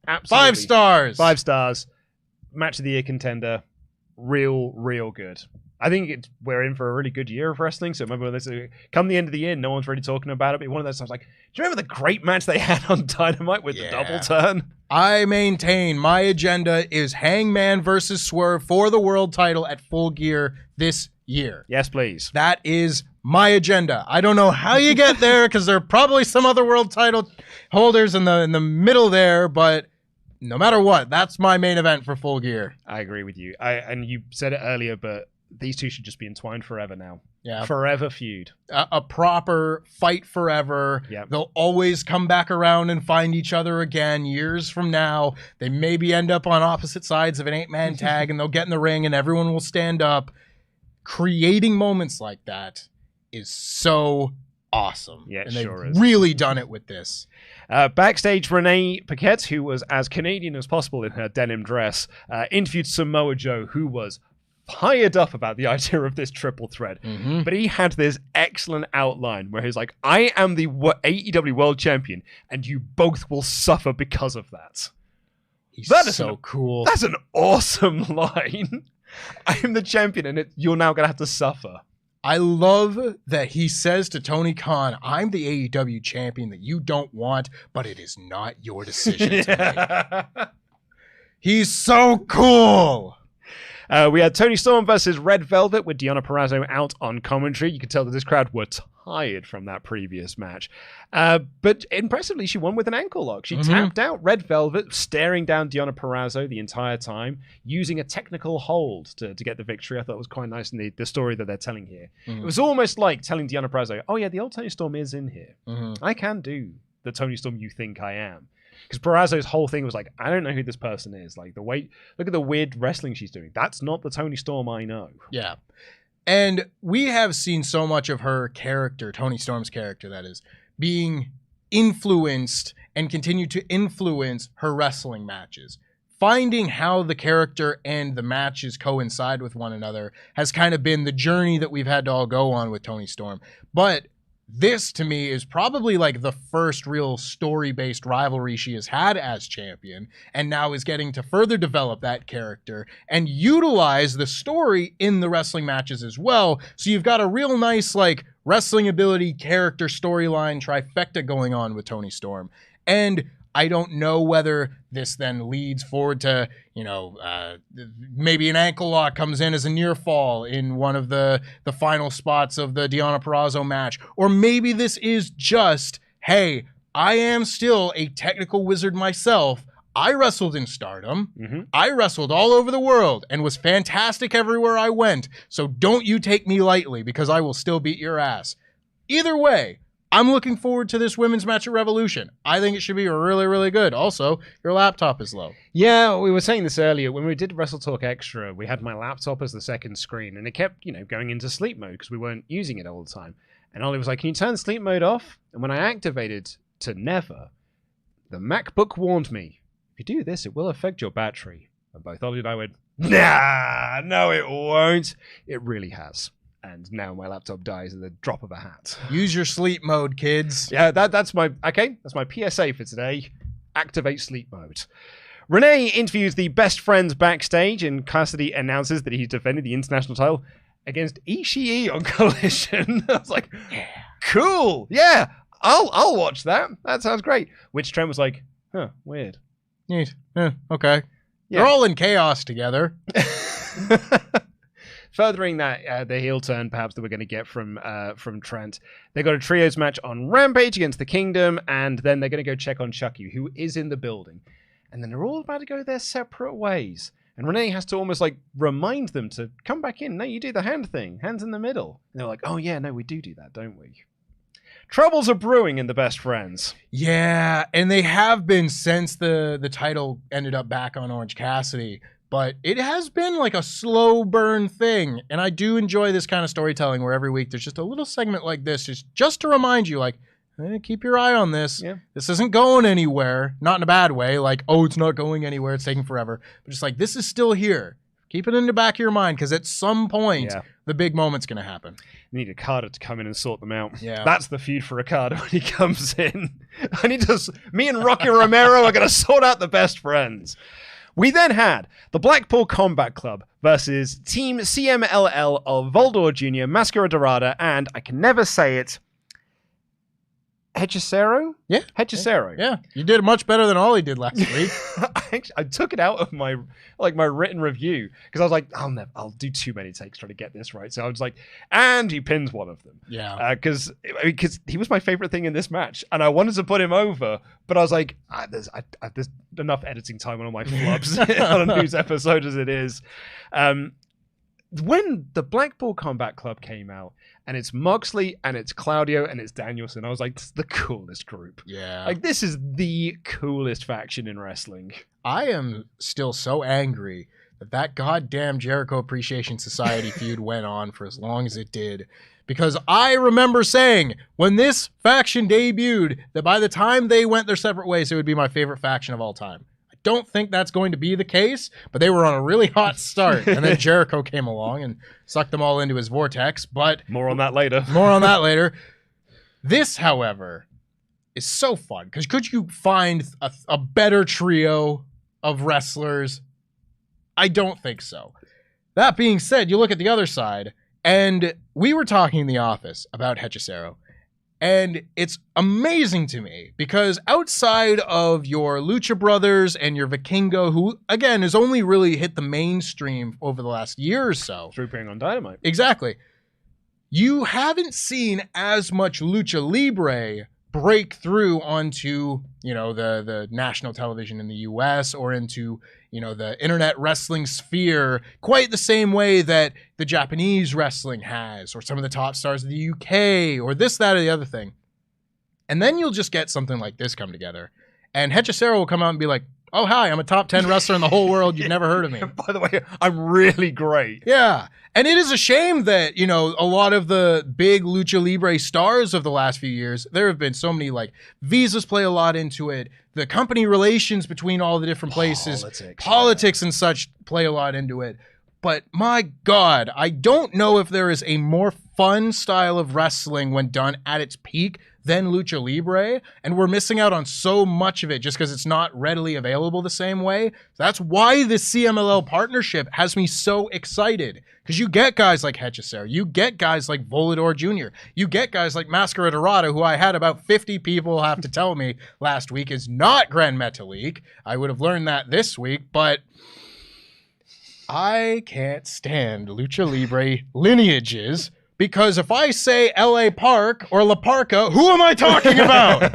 Absolutely. 5 stars. 5 stars. Match of the year contender, real good. I think we're in for a really good year of wrestling. So remember, come the end of the year, no one's really talking about it. But one of those times, like, do you remember the great match they had on Dynamite with the double turn? I maintain my agenda is Hangman versus Swerve for the world title at Full Gear this year. Yes, please. That is my agenda. I don't know how you get there because there are probably some other world title holders in the middle there, but no matter what, that's my main event for Full Gear. I agree with you. And you said it earlier, but these two should just be entwined forever now. Yeah. Forever feud. A proper fight forever. Yep. They'll always come back around and find each other again years from now. They maybe end up on opposite sides of an 8-man tag and they'll get in the ring and everyone will stand up. Creating moments like that is so awesome. Yeah, and sure they've is. really done it with this. Backstage, Renee Paquette, who was as Canadian as possible in her denim dress, interviewed Samoa Joe, who was fired up about the idea of this triple threat. Mm-hmm. But he had this excellent outline where he's like, I am the AEW World Champion, and you both will suffer because of that. That is so cool. That's an awesome line. I am the champion, and you're now going to have to suffer. I love that he says to Tony Khan, I'm the AEW champion that you don't want, but it is not your decision to make. He's so cool. We had Toni Storm versus Red Velvet with Deonna Purrazzo out on commentary. You could tell that this crowd were tired from that previous match. But impressively, she won with an ankle lock. She tapped out Red Velvet, staring down Deonna Purrazzo the entire time, using a technical hold to get the victory. I thought it was quite nice in the story that they're telling here. It was almost like telling Deonna Purrazzo, oh yeah, the old Toni Storm is in here. I can do the Toni Storm you think I am. Because Purrazzo's whole thing was like, I don't know who this person is. Like, look at the weird wrestling she's doing. That's not the Toni Storm I know. Yeah. And we have seen so much of her character, Toni Storm's character, that is, being influenced and continue to influence her wrestling matches. Finding how the character and the matches coincide with one another has kind of been the journey that we've had to all go on with Toni Storm. But this, to me, is probably like the first real story-based rivalry she has had as champion, and now is getting to further develop that character and utilize the story in the wrestling matches as well. So you've got a real nice, like, wrestling ability, character, storyline trifecta going on with Toni Storm. And I don't know whether this then leads forward to, maybe an ankle lock comes in as a near fall in one of the final spots of the Deonna Purrazzo match. Or maybe this is just, hey, I am still a technical wizard myself. I wrestled in Stardom. I wrestled all over the world and was fantastic everywhere I went. So don't you take me lightly because I will still beat your ass. Either way, I'm looking forward to this women's match at Revolution. I think it should be really, really good. Also, your laptop is low. Yeah, we were saying this earlier. When we did WrestleTalk Extra, we had my laptop as the second screen, and it kept, going into sleep mode because we weren't using it all the time. And Ollie was like, can you turn sleep mode off? And when I activated to never, the MacBook warned me, if you do this, it will affect your battery. And both Ollie and I went, nah, no, it won't. It really has. And now my laptop dies at the drop of a hat. Use your sleep mode, kids. Yeah, that's my PSA for today. Activate sleep mode. Renee interviews the best friends backstage, and Cassidy announces that he's defending the international title against Ishii on Collision. I was like, yeah, cool. Yeah, I'll watch that. That sounds great. Which Trent was like, huh, weird. Neat. Okay. Yeah. They're all in chaos together. Furthering that, the heel turn perhaps that we're going to get from Trent. They got a trios match on Rampage against the Kingdom, and then they're going to go check on Chucky, who is in the building. And then they're all about to go their separate ways. And Renee has to almost like remind them to come back in. No, you do the hand thing. Hands in the middle. And they're like, oh yeah, no, we do that, don't we? Troubles are brewing in the best friends. Yeah, and they have been since the title ended up back on Orange Cassidy. But it has been like a slow burn thing. And I do enjoy this kind of storytelling where every week there's just a little segment like this just to remind you, like, keep your eye on this. Yeah. This isn't going anywhere. Not in a bad way. Like, oh, it's not going anywhere. It's taking forever. But just like, this is still here. Keep it in the back of your mind because at some point, the big moment's going to happen. You need Okada to come in and sort them out. Yeah. That's the feud for Okada when he comes in. Me and Rocky Romero are going to sort out the best friends. We then had the Blackpool Combat Club versus Team CMLL of Voldor Jr., Mascara Dorada, and I can never say it, Hechicero? Yeah. Hechicero. Yeah. You did much better than Ollie did last week. I took it out of my written review because I was like, I'll do too many takes trying to get this right. So I was like, and he pins one of them. Yeah. Because he was my favorite thing in this match, and I wanted to put him over, but I was like, there's enough editing time on all my flubs on a news episode as it is. When the Blackpool Combat Club came out, and it's Moxley, and it's Claudio, and it's Danielson, I was like, this is the coolest group. Yeah. Like, this is the coolest faction in wrestling. I am still so angry that goddamn Jericho Appreciation Society feud went on for as long as it did. Because I remember saying, when this faction debuted, that by the time they went their separate ways, it would be my favorite faction of all time. Don't think that's going to be the case, but they were on a really hot start, and then Jericho came along and sucked them all into his vortex. But more on that later. This, however, is so fun because could you find a better trio of wrestlers? I don't think so. That being said, you look at the other side, and we were talking in the office about Hechicero. And it's amazing to me because outside of your Lucha Brothers and your Vikingo, who, again, has only really hit the mainstream over the last year or so. Through being on Dynamite. Exactly. You haven't seen as much Lucha Libre break through onto, the national television in the US or into, the internet wrestling sphere quite the same way that the Japanese wrestling has, or some of the top stars of the UK, or this, that, or the other thing. And then you'll just get something like this come together. And Hechicero will come out and be like, oh, hi, I'm a top 10 wrestler in the whole world. You've never heard of me. By the way, I'm really great. Yeah. And it is a shame that, a lot of the big Lucha Libre stars of the last few years, there have been so many, visas play a lot into it. The company relations between all the different places, politics and such play a lot into it. But my God, I don't know if there is a more fun style of wrestling when done at its peak than Lucha Libre, and we're missing out on so much of it just because it's not readily available the same way. That's why this CMLL partnership has me so excited, because you get guys like Hechicero, you get guys like Volador Jr., you get guys like Mascara Dorada, who I had about 50 people have to tell me last week is not Grand Metalik. I would have learned that this week, but I can't stand Lucha Libre lineages. Because if I say L.A. Park or La Parka, who am I talking about?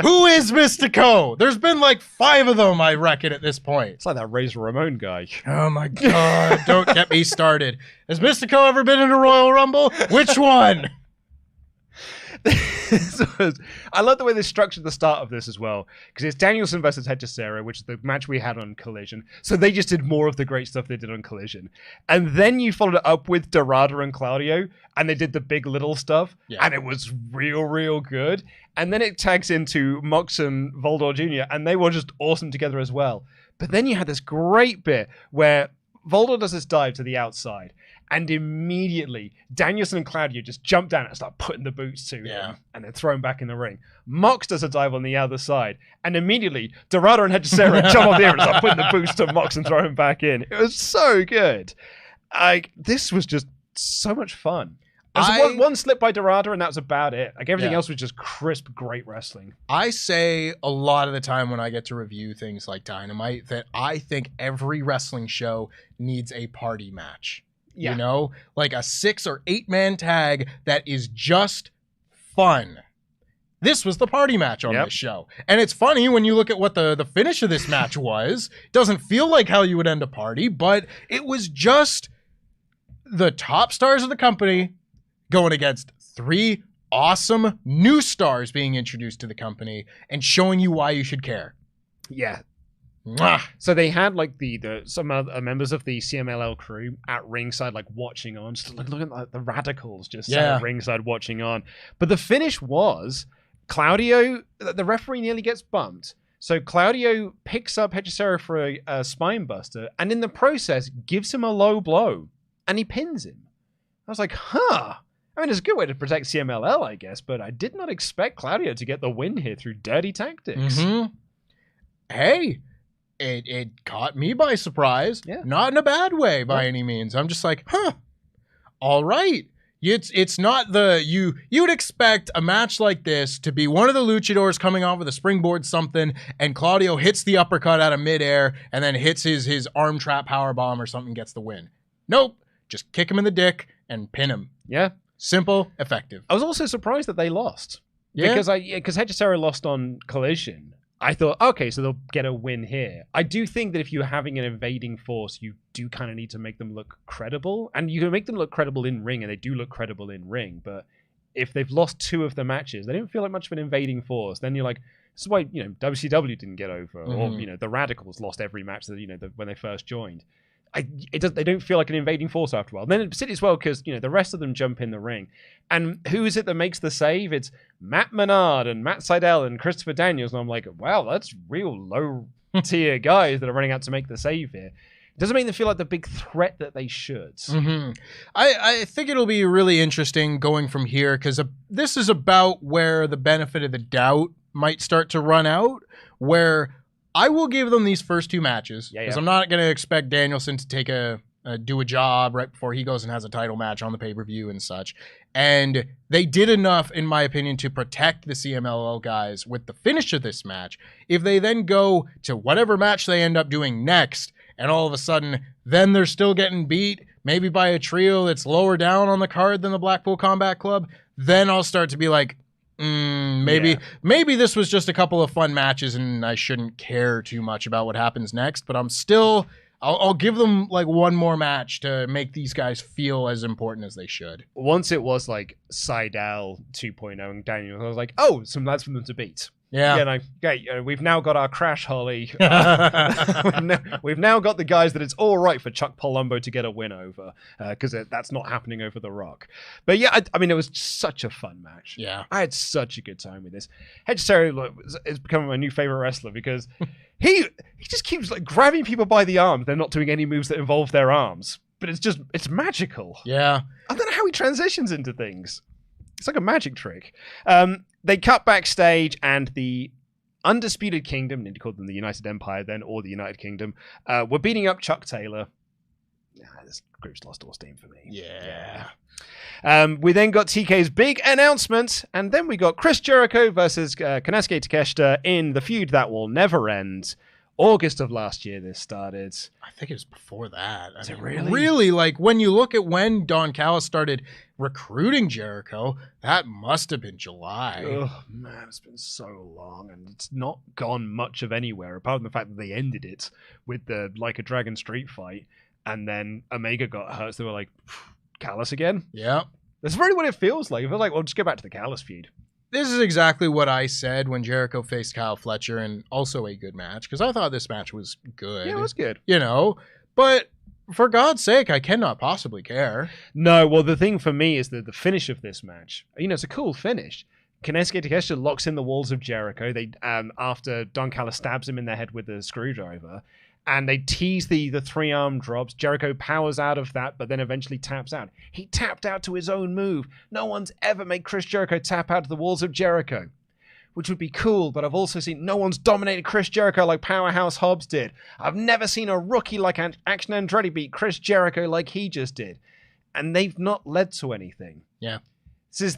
Who is Mystico? There's been 5 of them, I reckon, at this point. It's like that Razor Ramon guy. Oh, my God. Don't get me started. Has Mystico ever been in a Royal Rumble? Which one? I love the way they structured the start of this as well, because it's Danielson versus Hechicero, which is the match we had on Collision. So they just did more of the great stuff they did on Collision, and then you followed it up with Dorada and Claudio, and they did the big little stuff, and it was real good. And then it tags into Mox and Volador Jr., and they were just awesome together as well. But then you had this great bit where Volador does this dive to the outside, and immediately Danielson and Claudio just jump down and start putting the boots to him and then throw him back in the ring. Mox does a dive on the other side, and immediately Dorada and Hechicero jump off the air and start putting the boots to Mox and throw him back in. It was so good. This was just so much fun. There's one slip by Dorada, and that was about it. Everything else was just crisp, great wrestling. I say a lot of the time when I get to review things like Dynamite that I think every wrestling show needs a party match. Yeah. Like a 6 or 8 man tag that is just fun. This was the party match on this show. And it's funny when you look at what the finish of this match was. It doesn't feel like how you would end a party, but it was just the top stars of the company going against 3 awesome new stars being introduced to the company and showing you why you should care. Yeah. Mwah. So they had some other members of the CMLL crew at ringside, watching on, just looking at the radicals just at ringside watching on. But the finish was Claudio. The referee nearly gets bumped, so Claudio picks up Hechicero for a spine buster, and in the process gives him a low blow, and he pins him. I was like, huh. I mean, it's a good way to protect CMLL, I guess, but I did not expect Claudio to get the win here through dirty tactics. Mm-hmm. Hey. It caught me by surprise, not in a bad way by any means. I'm just like, all right. It's not you'd expect a match like this to be one of the luchadors coming off with a springboard something, and Claudio hits the uppercut out of midair and then hits his arm trap power bomb or something, gets the win. Nope, just kick him in the dick and pin him. Yeah, simple, effective. I was also surprised that they lost. Yeah, because Hechicero lost on Collision. I thought, okay, so they'll get a win here. I do think that if you're having an invading force, you do kind of need to make them look credible. And you can make them look credible in ring, and they do look credible in ring. But if they've lost 2 of the matches, they don't feel like much of an invading force. Then you're like, this is why, WCW didn't get over. Mm-hmm. Or, the Radicals lost every match that, when they first joined. They don't feel like an invading force after a while. Then it's as well because, the rest of them jump in the ring. And who is it that makes the save? It's Matt Menard and Matt Seidel and Christopher Daniels. And I'm like, wow, that's real low-tier guys that are running out to make the save here. It doesn't make them feel like the big threat that they should. Mm-hmm. I think it'll be really interesting going from here because this is about where the benefit of the doubt might start to run out, where I will give them these first 2 matches because I'm not going to expect Danielson to take do a job right before he goes and has a title match on the pay-per-view and such. And they did enough, in my opinion, to protect the CMLL guys with the finish of this match. If they then go to whatever match they end up doing next, and all of a sudden, then they're still getting beat, maybe by a trio that's lower down on the card than the Blackpool Combat Club, then I'll start to be like, maybe this was just a couple of fun matches and I shouldn't care too much about what happens next, but I'll give them like one more match to make these guys feel as important as they should. Once it was like Seidel 2.0 and Daniel, I was like, oh, some lads for them to beat. Yeah. We've now got our Crash Holly. We've now got the guys that it's all right for Chuck Palumbo to get a win over because that's not happening over The Rock. But yeah, I mean, it was such a fun match. Yeah. I had such a good time with this. Hechicero is becoming my new favorite wrestler because he just keeps like grabbing people by the arms. They're not doing any moves that involve their arms, but it's magical. Yeah. I don't know how he transitions into things. It's like a magic trick. They cut backstage, and the Undisputed Kingdom, need to call them the United Empire then, or the United Kingdom, were beating up Chuck Taylor. This group's lost all steam for me. Yeah. We then got TK's big announcement, and then we got Chris Jericho versus Konosuke Takeshita in the feud that will never end. August of last year this started. I think it was before that. Is it really? Really, like when you look at when Don Callis started recruiting Jericho, that must have been July. Oh man, it's been so long and it's not gone much of anywhere apart from the fact that they ended it with the Like a Dragon street fight and then Omega got hurt, so they were like, Callis again? Yeah. That's really what it feels like. I feel like, well, just go back to the Callis feud. This is exactly what I said when Jericho faced Kyle Fletcher, and also a good match, because I thought this match was good. Yeah, it was good. But for God's sake, I cannot possibly care. No, well, the thing for me is that the finish of this match, it's a cool finish. Konosuke Takeshita locks in the walls of Jericho. They after Don Callis stabs him in the head with a screwdriver, and they tease the 3-arm drops. Jericho powers out of that, but then eventually taps out. He tapped out to his own move. No one's ever made Chris Jericho tap out of the walls of Jericho, which would be cool, but I've also seen no one's dominated Chris Jericho like Powerhouse Hobbs did. I've never seen a rookie like Action Andretti beat Chris Jericho like he just did. And they've not led to anything. Yeah. This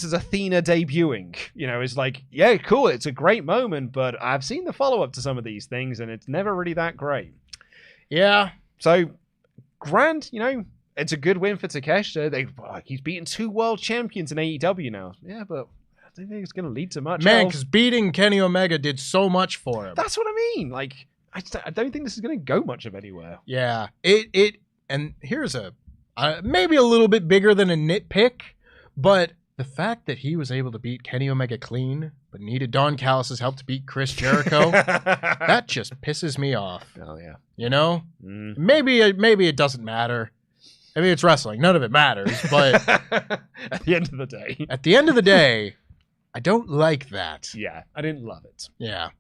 is Athena debuting. It's like, yeah, cool. It's a great moment, but I've seen the follow-up to some of these things, and it's never really that great. Yeah. So, grand, it's a good win for Takeshita. He's beaten 2 world champions in AEW now. Yeah, but I don't think it's going to lead to much. Man, because beating Kenny Omega did so much for him. That's what I mean. Like, I don't think this is going to go much of anywhere. Yeah. And here's maybe a little bit bigger than a nitpick, but the fact that he was able to beat Kenny Omega clean, but needed Don Callis' help to beat Chris Jericho, that just pisses me off. Oh, yeah. Maybe it doesn't matter. I mean, it's wrestling. None of it matters, but at the end of the day, I don't like that. Yeah, I didn't love it. Yeah.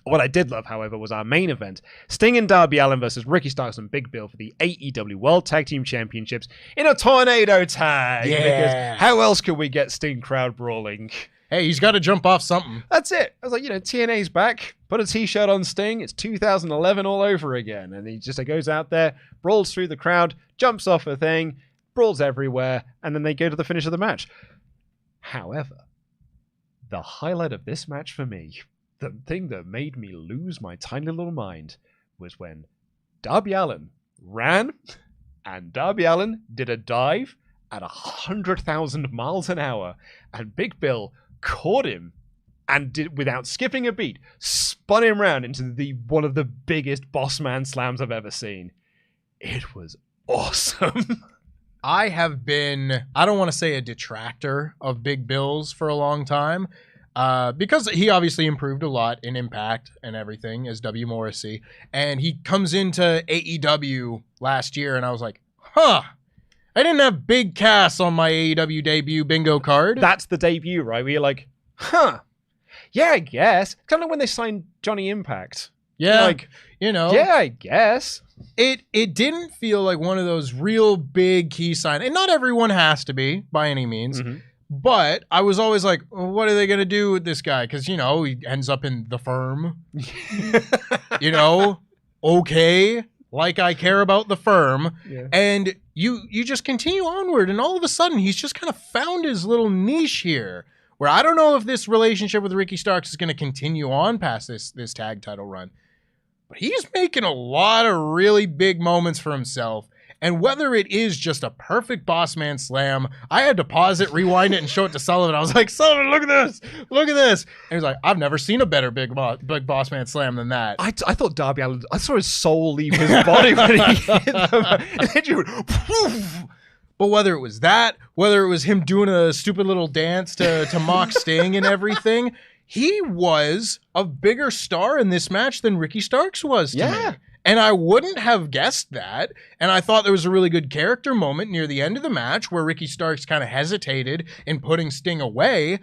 What I did love, however, was our main event. Sting and Darby Allin versus Ricky Starks and Big Bill for the AEW World Tag Team Championships in a tornado tag. Yeah. Because how else could we get Sting crowd brawling? Hey, he's got to jump off something. That's it. I was like, TNA's back. Put a t-shirt on Sting. It's 2011 all over again. And he just goes out there, brawls through the crowd, jumps off a thing, brawls everywhere, and then they go to the finish of the match. However, the highlight of this match for me, the thing that made me lose my tiny little mind, was when Darby Allin ran, and Darby Allin did a dive at 100,000 miles an hour, and Big Bill caught him and did, without skipping a beat, spun him round into one of the biggest boss man slams I've ever seen. It was awesome. I have been, I don't want to say a detractor of Big Bill's for a long time, because he obviously improved a lot in Impact and everything as W. Morrissey, and he comes into AEW last year, and I was like, I didn't have Big Cass on my AEW debut bingo card. That's the debut, right? Where you're like, yeah, I guess. Kind of like when they signed Johnny Impact. Yeah, like, yeah, I guess. It didn't feel like one of those real big key signs, and not everyone has to be by any means. Mm-hmm. But I was always like, well, what are they going to do with this guy? Because, he ends up in the firm. Okay, like I care about the firm. Yeah. And you just continue onward, and all of a sudden, he's just kind of found his little niche here, where I don't know if this relationship with Ricky Starks is going to continue on past this tag title run. But he's making a lot of really big moments for himself. And whether it is just a perfect boss man slam, I had to pause it, rewind it, and show it to Sullivan. I was like, Sullivan, look at this. Look at this. And he's like, I've never seen a better big boss man slam than that. I thought Darby Allin, I saw his soul leave his body when he hit them. And then you went, poof. But whether it was that, whether it was him doing a stupid little dance to mock Sting and everything, he was a bigger star in this match than Ricky Starks was to me. And I wouldn't have guessed that. And I thought there was a really good character moment near the end of the match where Ricky Starks kind of hesitated in putting Sting away.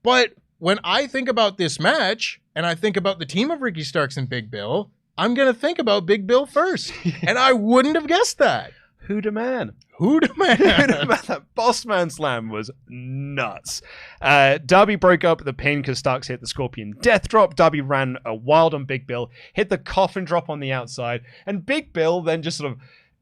But when I think about this match, and I think about the team of Ricky Starks and Big Bill, I'm going to think about Big Bill first. And I wouldn't have guessed that. Who da man? That boss man slam was nuts. Darby broke up the pin because Starks hit the Scorpion Death Drop. Darby ran a wild on Big Bill, hit the coffin drop on the outside, and Big Bill then just sort of,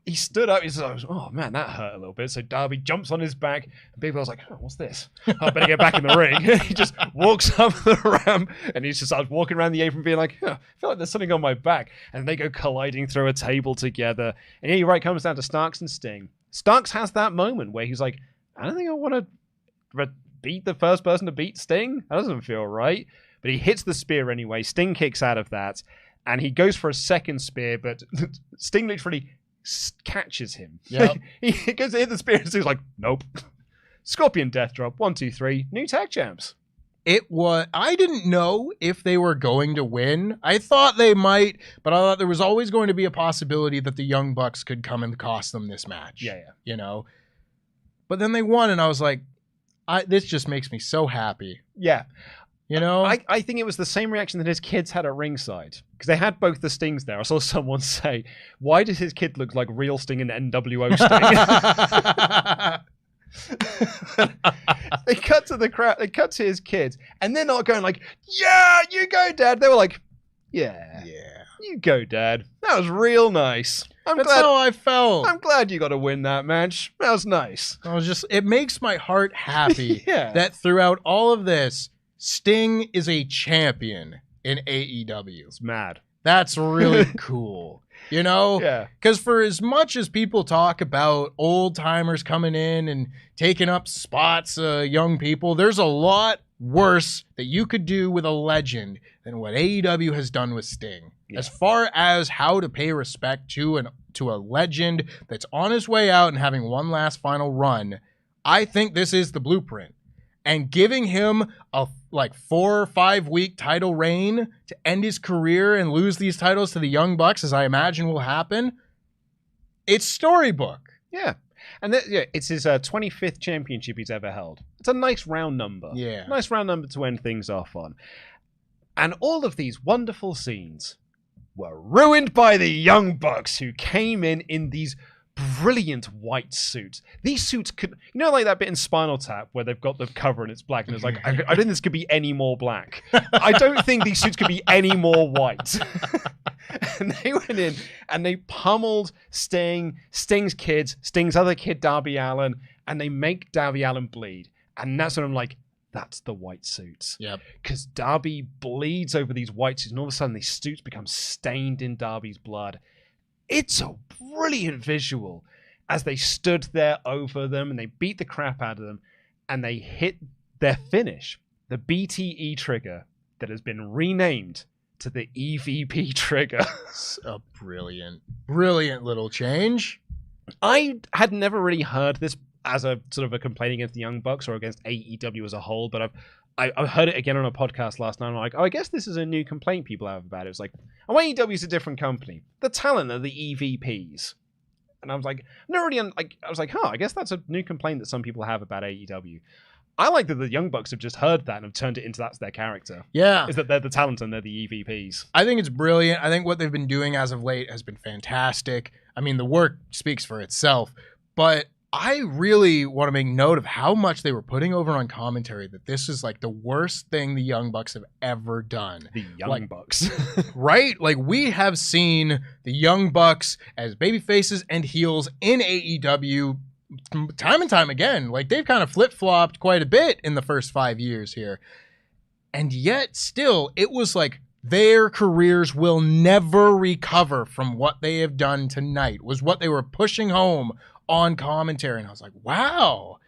he stood up. He's like, oh man, that hurt a little bit. So Darby jumps on his back. And Big Bill's like, oh, what's this? I better get back in the ring. He just walks up the ramp and he just starts walking around the apron being like, I feel like there's something on my back. And they go colliding through a table together. And yeah, you're right, it comes down to Starks and Sting. Starks has that moment where he's like, I don't think I want to beat the first person to beat Sting. That doesn't feel right. But he hits the spear anyway. Sting kicks out of that. And he goes for a second spear, but Sting literally catches him. Yep. He goes to hit the spear and he's like, nope. Scorpion Death Drop, 1, 2, 3, new tag champs. I didn't know if they were going to win. I thought they might, but I thought there was always going to be a possibility that the Young Bucks could come and cost them this match. Yeah. But then they won, and I was like, this just makes me so happy. Yeah. I think it was the same reaction that his kids had at ringside. Because they had both the Stings there. I saw someone say, why does his kid look like real Sting and NWO Sting? They cut to the crowd, they cut to his kids, and they're not going like, yeah, you go, Dad. They were like, yeah, you go, Dad. That was real nice. That's how I felt. I'm glad you got to win that match. That was nice. It makes my heart happy that throughout all of this, Sting is a champion in AEW. It's mad. That's really cool. Yeah. Because for as much as people talk about old timers coming in and taking up spots, young people, there's a lot worse that you could do with a legend than what AEW has done with Sting. Yeah. As far as how to pay respect to a legend that's on his way out and having one last final run, I think this is the blueprint. And giving him a 4 or 5 week title reign to end his career and lose these titles to the Young Bucks, as I imagine will happen, it's storybook. Yeah. And it's his 25th championship he's ever held. It's a nice round number. Yeah. Nice round number to end things off on. And all of these wonderful scenes were ruined by the Young Bucks, who came in these brilliant white suits. These suits could, like that bit in Spinal Tap where they've got the cover and it's black, and it's like, I don't think this could be any more black. I don't think these suits could be any more white. And they went in and they pummeled Sting's kids, Sting's other kid, Darby Allin, and they make Darby Allin bleed. And that's when I'm like, that's the white suits. Yep. Because Darby bleeds over these white suits, and all of a sudden these suits become stained in Darby's blood. It's a brilliant visual as they stood there over them and they beat the crap out of them and they hit their finish, the BTE trigger that has been renamed to the EVP trigger. A brilliant little change. I had never really heard this as a sort of a complaint against the Young Bucks or against AEW as a whole, but I heard it again on a podcast last night. I'm like, I guess this is a new complaint people have about it. It's like, AEW is a different company. The talent are the EVPs. And I was like, I guess that's a new complaint that some people have about AEW. I like that the Young Bucks have just heard that and have turned it into that's their character. Yeah. Is that they're the talent and they're the EVPs. I think it's brilliant. I think what they've been doing as of late has been fantastic. I mean, the work speaks for itself, but I really want to make note of how much they were putting over on commentary that this is like the worst thing the Young Bucks have ever done. The Young Bucks. Right? Like, we have seen the Young Bucks as babyfaces and heels in AEW time and time again. Like, they've kind of flip-flopped quite a bit in the first 5 years here. And yet, still, it was like their careers will never recover from what they have done tonight, was what they were pushing home on commentary. And I was like, wow,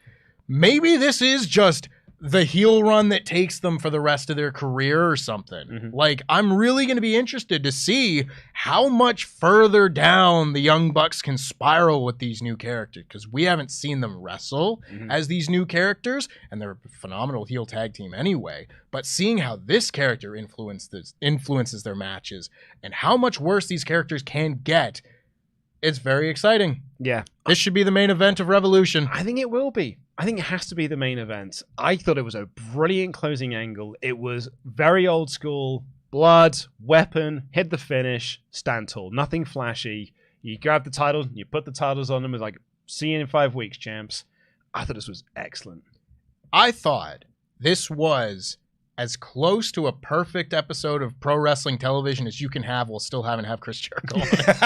maybe this is just the heel run that takes them for the rest of their career or something. Mm-hmm. Like, I'm really going to be interested to see how much further down the Young Bucks can spiral with these new characters, because we haven't seen them wrestle as these new characters, and they're a phenomenal heel tag team anyway. But seeing how this character influences their matches and how much worse these characters can get, it's very exciting. Yeah. This should be the main event of Revolution. I think it will be. I think it has to be the main event. I thought it was a brilliant closing angle. It was very old school. Blood, weapon, hit the finish, stand tall. Nothing flashy. You grab the title, you put the titles on them. It's like, see you in 5 weeks, champs. I thought this was excellent. I thought this was as close to a perfect episode of pro wrestling television as you can have while still having to have Chris Jericho on it.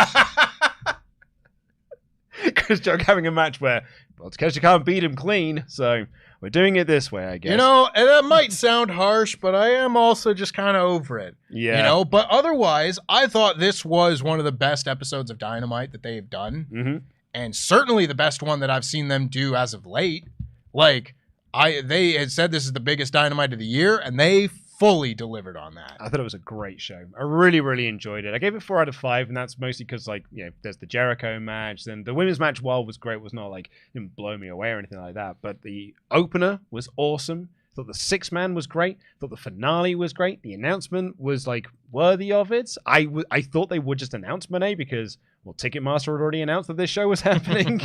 Chris Jericho having a match where, well, Takeshita can't beat him clean, so we're doing it this way, I guess. You know, and that might sound harsh, but I am also just kind of over it. Yeah. You know, but otherwise, I thought this was one of the best episodes of Dynamite that they've done. Mm-hmm. And certainly the best one that I've seen them do as of late. Like, they had said this is the biggest Dynamite of the year, and they fully delivered on that. I thought it was a great show. I really, really enjoyed it. I gave it 4 out of 5, and that's mostly because, like, you know, there's the Jericho match. Then the women's match, while was great, was not like, didn't blow me away or anything like that. But the opener was awesome. I thought the 6-man was great. I thought the finale was great. The announcement was, like, worthy of it. I thought they would just announce Monet because, well, Ticketmaster had already announced that this show was happening.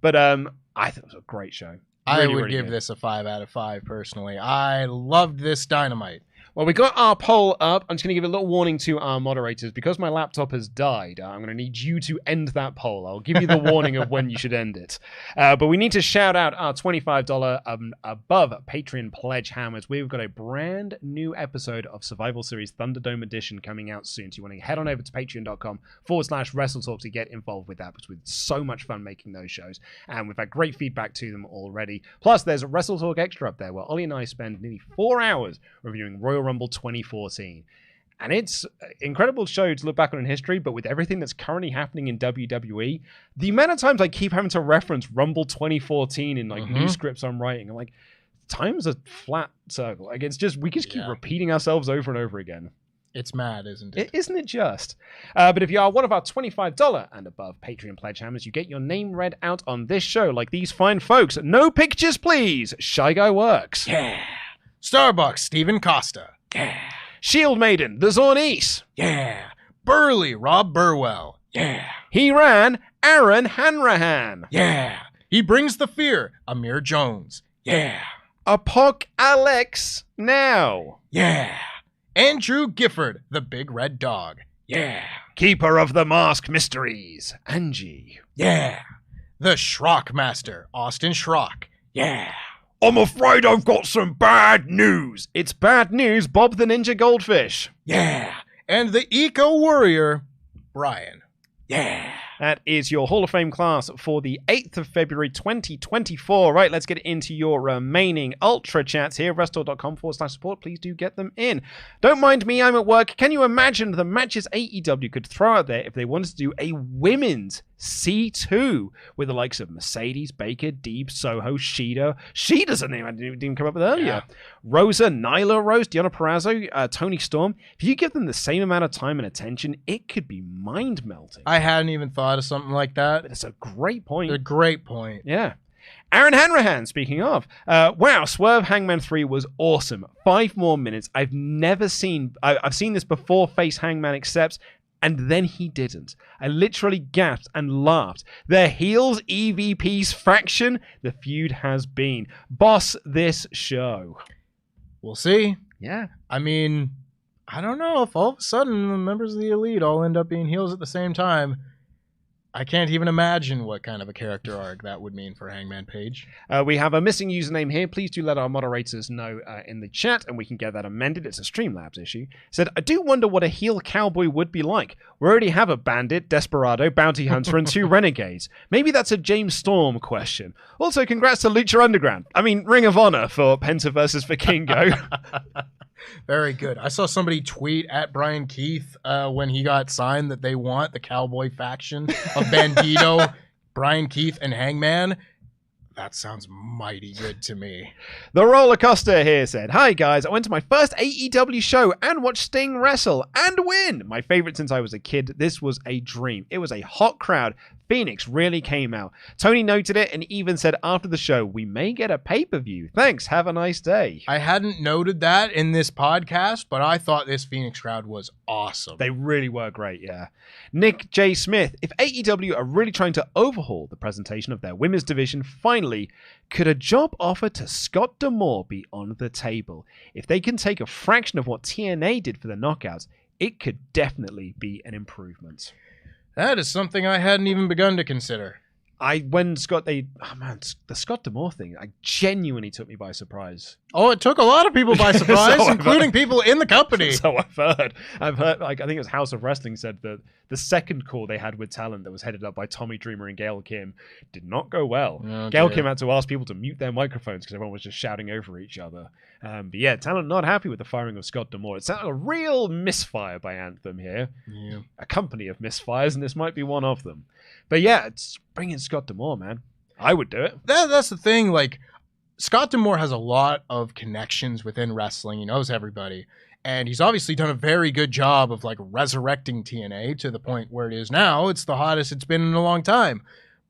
But I thought it was a great show. I would give this a 5 out of 5 personally. I loved this Dynamite. Well, we got our poll up. I'm just going to give a little warning to our moderators. Because my laptop has died, I'm going to need you to end that poll. I'll give you the warning of when you should end it. But we need to shout out our $25 above Patreon Pledgehammers. We've got a brand new episode of Survival Series Thunderdome Edition coming out soon. So you want to head on over to patreon.com/WrestleTalk to get involved with that, because we've so much fun making those shows. And we've had great feedback to them already. Plus, there's a WrestleTalk Extra up there where Ollie and I spend nearly 4 hours reviewing Royal Rumble 2014. And it's an incredible show to look back on in history, but with everything that's currently happening in WWE, the amount of times I keep having to reference Rumble 2014 in like new scripts I'm writing, I'm like, time's a flat circle. Like, it's just, we just keep repeating ourselves over and over again. It's mad, isn't it? Isn't it just? But if you are one of our $25 and above Patreon Pledgehammers, you get your name read out on this show, like these fine folks. No pictures, please. Shy Guy Works. Yeah. Starbucks, Steven Costa. Yeah. Shield Maiden, the Zornice. Yeah. Burley, Rob Burwell. Yeah. He ran, Aaron Hanrahan. Yeah. He brings the fear, Amir Jones. Yeah. Alex now. Yeah. Andrew Gifford, the Big Red Dog. Yeah. Keeper of the Mask Mysteries, Angie. Yeah. The Schrock Master, Austin Schrock. Yeah. I'm afraid I've got some bad news. It's bad news, Bob the Ninja Goldfish. Yeah. And the Eco Warrior, Brian. Yeah. That is your Hall of Fame class for the 8th of February, 2024. Right, let's get into your remaining Ultra Chats here. WrestleTalk.com/support. Please do get them in. Don't mind me, I'm at work. Can you imagine the matches AEW could throw out there if they wanted to do a women's C2 with the likes of Mercedes, Baker, Deeb, Soho, Shida. Shida's a name I didn't even come up with earlier. Yeah. Rosa, Nyla Rose, Deonna Purrazzo, Toni Storm. If you give them the same amount of time and attention, it could be mind-melting. I hadn't even thought of something like that. But it's a great point. A great point. Yeah. Aaron Hanrahan, speaking of. Wow, Swerve Hangman 3 was awesome. 5 more minutes. I've seen this before Face Hangman accepts, and then he didn't. I literally gasped and laughed. The heels EVP's faction, the feud has been. Boss this show. We'll see. Yeah. I mean, I don't know if all of a sudden the members of the Elite all end up being heels at the same time. I can't even imagine what kind of a character arc that would mean for Hangman Page. We have a missing username here. Please do let our moderators know in the chat, and we can get that amended. It's a Streamlabs issue. Said, I do wonder what a heel cowboy would be like. We already have a bandit, desperado, bounty hunter, and 2 renegades. Maybe that's a James Storm question. Also, congrats to Lucha Underground. I mean, Ring of Honor for Penta versus Vikingo. Very good. I saw somebody tweet at Brian Keith when he got signed that they want the cowboy faction of Bandito, Brian Keith, and Hangman. That sounds mighty good to me. The Roller Coaster here said, hi guys, I went to my first AEW show and watched Sting wrestle and win. My favorite since I was a kid. This was a dream. It was a hot crowd. Phoenix really came out. Tony noted it and even said after the show, we may get a pay-per-view. Thanks. Have a nice day. I hadn't noted that in this podcast, but I thought this Phoenix crowd was awesome. They really were great, yeah. Nick J. Smith, if AEW are really trying to overhaul the presentation of their women's division, finally, could a job offer to Scott D'Amore be on the table? If they can take a fraction of what TNA did for the Knockouts, it could definitely be an improvement. That is something I hadn't even begun to consider. The Scott D'Amore thing, genuinely took me by surprise. Oh, it took a lot of people by surprise, including people in the company. So I've heard, I think it was House of Wrestling said that the second call they had with talent that was headed up by Tommy Dreamer and Gail Kim did not go well. Okay. Gail Kim had to ask people to mute their microphones because everyone was just shouting over each other. But yeah, talent not happy with the firing of Scott D'Amore. It sounded like a real misfire by Anthem here. Yeah. A company of misfires, and this might be one of them. But yeah, it's bringing Scott D'Amore, man. I would do it. That's the thing. Like, Scott D'Amore has a lot of connections within wrestling. He knows everybody. And he's obviously done a very good job of, like, resurrecting TNA to the point where it is now. It's the hottest it's been in a long time.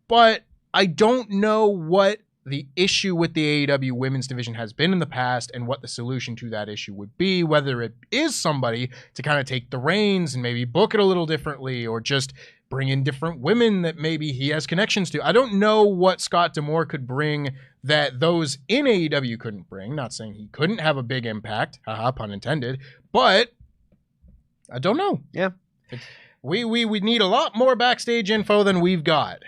But I don't know what the issue with the AEW women's division has been in the past and what the solution to that issue would be, whether it is somebody to kind of take the reins and maybe book it a little differently or just bring in different women that maybe he has connections to. I don't know what Scott D'Amore could bring that those in AEW couldn't bring. Not saying he couldn't have a big impact, haha, pun intended, but I don't know. Yeah. We need a lot more backstage info than we've got.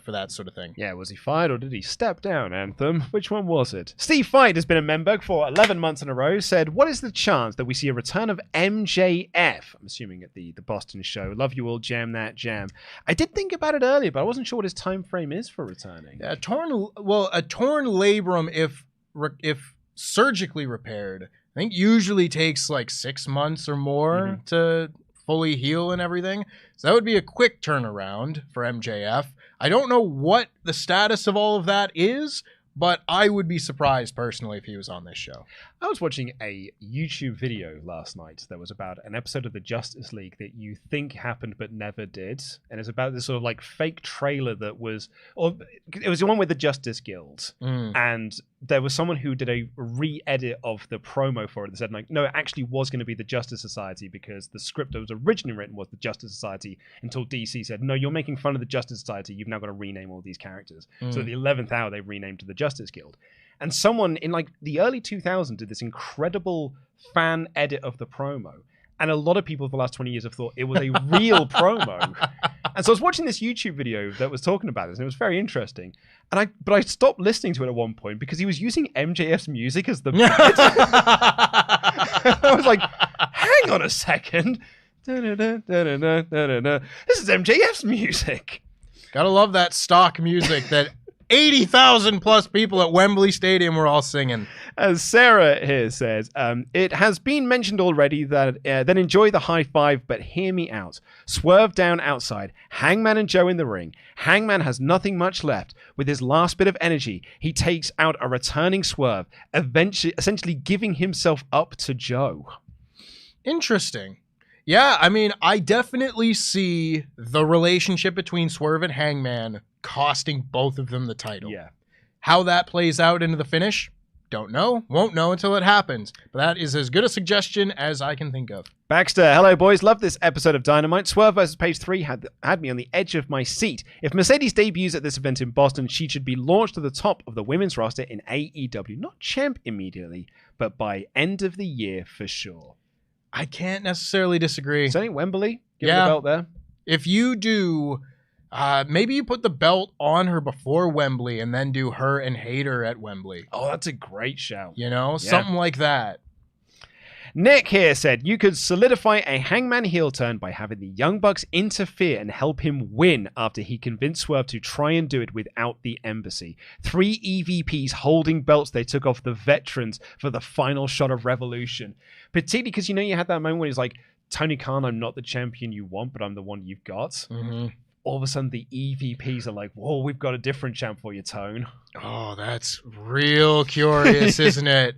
For that sort of thing. Yeah, was he fired or did he step down, Anthem? Which one was it? Steve Fight has been a member for 11 months in a row, said, what is the chance that we see a return of MJF? I'm assuming at the Boston show. Love you all, jam that jam. I did think about it earlier, but I wasn't sure what his time frame is for returning. A torn labrum, if surgically repaired, I think usually takes like 6 months or more to fully heal and everything. So that would be a quick turnaround for MJF. I don't know what the status of all of that is, but I would be surprised personally if he was on this show. I was watching a YouTube video last night that was about an episode of the Justice League that you think happened but never did. And it's about this sort of like fake trailer that was, or it was the one with the Justice Guild. And there was someone who did a re-edit of the promo for it that said, like, no, it actually was going to be the Justice Society because the script that was originally written was the Justice Society until DC said, no, you're making fun of the Justice Society. You've now got to rename all these characters. So at the 11th hour, they renamed to the Justice Guild. And someone in like the early 2000s did this incredible fan edit of the promo. And a lot of people for the last 20 years have thought it was a real promo. And so I was watching this YouTube video that was talking about this, and it was very interesting. But I stopped listening to it at one point because he was using MJF's music as the bit. I was like, hang on a second. This is MJF's music. Gotta love that stock music that 80,000 plus people at Wembley Stadium were all singing. As Sarah here says, it has been mentioned already that then enjoy the high five, but hear me out. Swerve down outside, Hangman and Joe in the ring. Hangman has nothing much left. With his last bit of energy, he takes out a returning Swerve, essentially giving himself up to Joe. Interesting. Yeah, I mean, I definitely see the relationship between Swerve and Hangman costing both of them the title. Yeah. How that plays out into the finish, don't know. Won't know until it happens. But that is as good a suggestion as I can think of. Baxter, hello boys. Love this episode of Dynamite. Swerve vs. Page 3 had me on the edge of my seat. If Mercedes debuts at this event in Boston, she should be launched to the top of the women's roster in AEW. Not champ immediately, but by end of the year for sure. I can't necessarily disagree. Is Wembley? Give her the belt there. If you do, maybe you put the belt on her before Wembley and then do her and Hayter at Wembley. Oh, that's a great shout. You know, something like that. Nick here said, you could solidify a Hangman heel turn by having the Young Bucks interfere and help him win after he convinced Swerve to try and do it without the embassy. 3 EVPs holding belts they took off the veterans for the final shot of Revolution. Particularly because, you know, you had that moment where he's like, Tony Khan, I'm not the champion you want, but I'm the one you've got. Mm-hmm. All of a sudden, the EVPs are like, whoa, we've got a different champ for you, Tone. Oh, that's real curious, isn't it?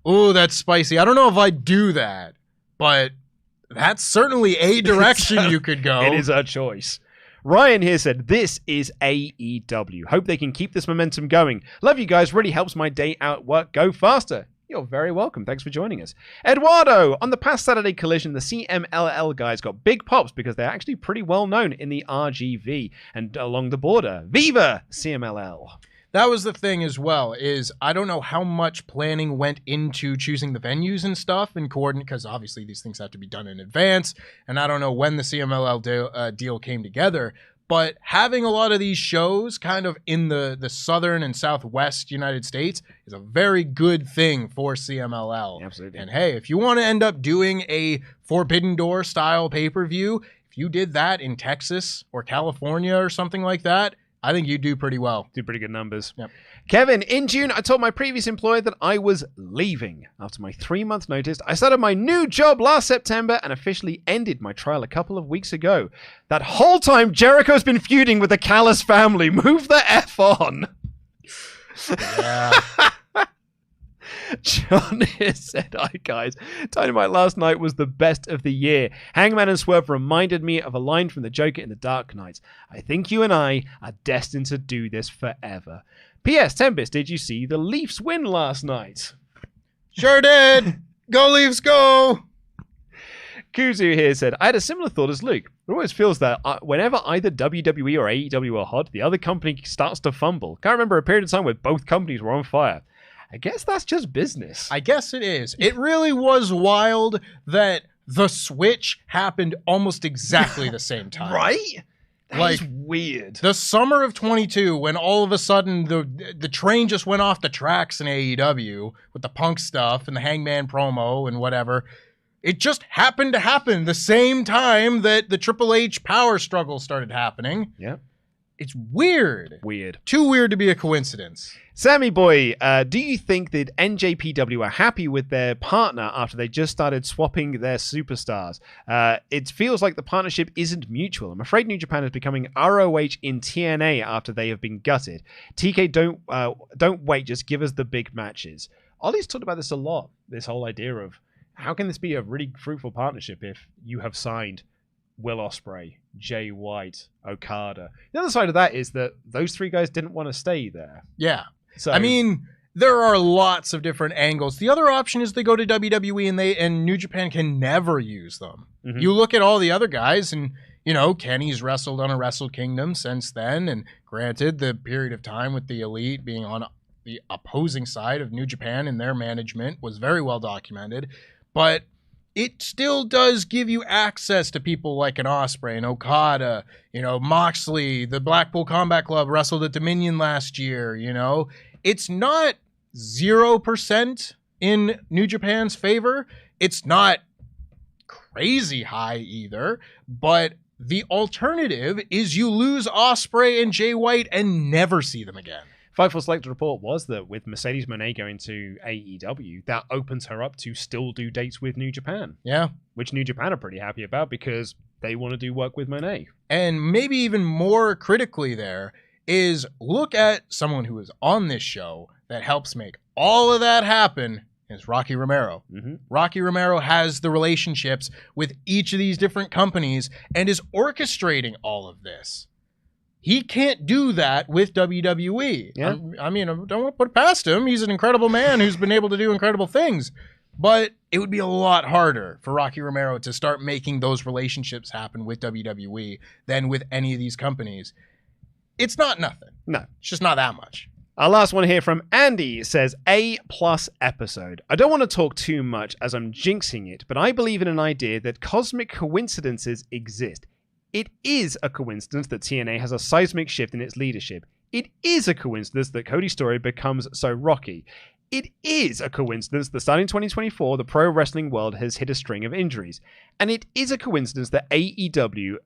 Ooh, that's spicy. I don't know if I'd do that, but that's certainly a direction you could go. It is a choice. Ryan here said, this is AEW. Hope they can keep this momentum going. Love you guys. Really helps my day out at work go faster. You're very welcome. Thanks for joining us. Eduardo, on the past Saturday Collision, the CMLL guys got big pops because they're actually pretty well known in the RGV and along the border. Viva CMLL. That was the thing as well, is I don't know how much planning went into choosing the venues and stuff and coordinate, because obviously these things have to be done in advance, and I don't know when the CMLL deal came together, but having a lot of these shows kind of in the southern and southwest United States is a very good thing for CMLL. Absolutely. And hey, if you want to end up doing a Forbidden Door style pay-per-view, if you did that in Texas or California or something like that, I think you do pretty well. Do pretty good numbers. Yep. Kevin, in June, I told my previous employer that I was leaving. After my 3-month notice, I started my new job last September and officially ended my trial a couple of weeks ago. That whole time, Jericho's been feuding with the Callis family. Move the F on. Yeah. John here said, hi guys, Dynamite last night was the best of the year. Hangman and Swerve reminded me of a line from the Joker in The Dark Knight. I think you and I are destined to do this forever. P.S. Tempest, did you see the Leafs win last night? Sure did. Go Leafs, go. Kuzu here said, I had a similar thought as Luke. It always feels that whenever either WWE or AEW are hot, the other company starts to fumble. Can't remember a period of time where both companies were on fire. I guess that's just business. I guess it is. It really was wild that the switch happened almost exactly the same time. Right? That's weird. The summer of 22, when all of a sudden the train just went off the tracks in AEW with the Punk stuff and the Hangman promo and whatever, it just happened to happen the same time that the Triple H power struggle started happening. Yeah. It's weird. Weird. Too weird to be a coincidence. Sammy Boy, do you think that NJPW are happy with their partner after they just started swapping their superstars? It feels like the partnership isn't mutual. I'm afraid New Japan is becoming ROH in TNA after they have been gutted. TK, don't wait, just give us the big matches. Ollie's talked about this a lot, this whole idea of how can this be a really fruitful partnership if you have signed Will Ospreay, Jay White, Okada. The other side of that is that those 3 guys didn't want to stay there. Yeah. So I mean, there are lots of different angles. The other option is they go to WWE and New Japan can never use them. Mm-hmm. You look at all the other guys and, you know, Kenny's wrestled on a Wrestle Kingdom since then. And granted, the period of time with the Elite being on the opposing side of New Japan and their management was very well documented. But it still does give you access to people like an Ospreay and Okada, Moxley, the Blackpool Combat Club wrestled at Dominion last year, It's not 0% in New Japan's favor. It's not crazy high either, but the alternative is you lose Ospreay and Jay White and never see them again. Fightful Select report was that with Mercedes Mone going to AEW, that opens her up to still do dates with New Japan. Yeah. Which New Japan are pretty happy about because they want to do work with Mone. And maybe even more critically there is look at someone who is on this show that helps make all of that happen is Rocky Romero. Mm-hmm. Rocky Romero has the relationships with each of these different companies and is orchestrating all of this. He can't do that with WWE. Yeah. I don't want to put it past him. He's an incredible man who's been able to do incredible things. But it would be a lot harder for Rocky Romero to start making those relationships happen with WWE than with any of these companies. It's not nothing. No. It's just not that much. Our last one here from Andy says, A+ episode. I don't want to talk too much as I'm jinxing it, but I believe in an idea that cosmic coincidences exist. It is a coincidence that TNA has a seismic shift in its leadership. It is a coincidence that Cody's story becomes so rocky. It is a coincidence that starting 2024, the pro wrestling world has hit a string of injuries. And it is a coincidence that AEW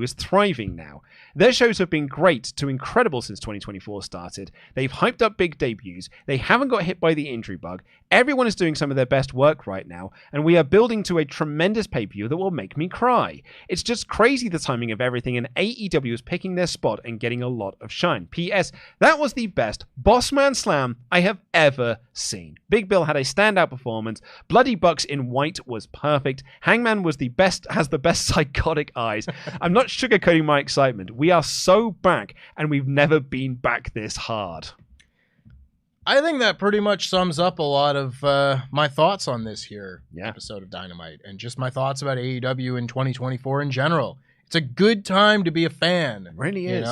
is thriving now? Their shows have been great to incredible since 2024 started. They've hyped up big debuts. They haven't got hit by the injury bug. Everyone is doing some of their best work right now, and we are building to a tremendous pay-per-view that will make me cry. It's just crazy the timing of everything, and AEW is picking their spot and getting a lot of shine. P.S. That was the best Bossman Slam I have ever seen. Big Bill had a standout performance. Bloody Bucks in white was perfect. Hangman was has the best psychotic eyes. I'm not sugarcoating my excitement. We are so back, and we've never been back this hard. I think that pretty much sums up a lot of my thoughts on this here episode of Dynamite and just my thoughts about AEW in 2024 in general. It's a good time to be a fan. It really is.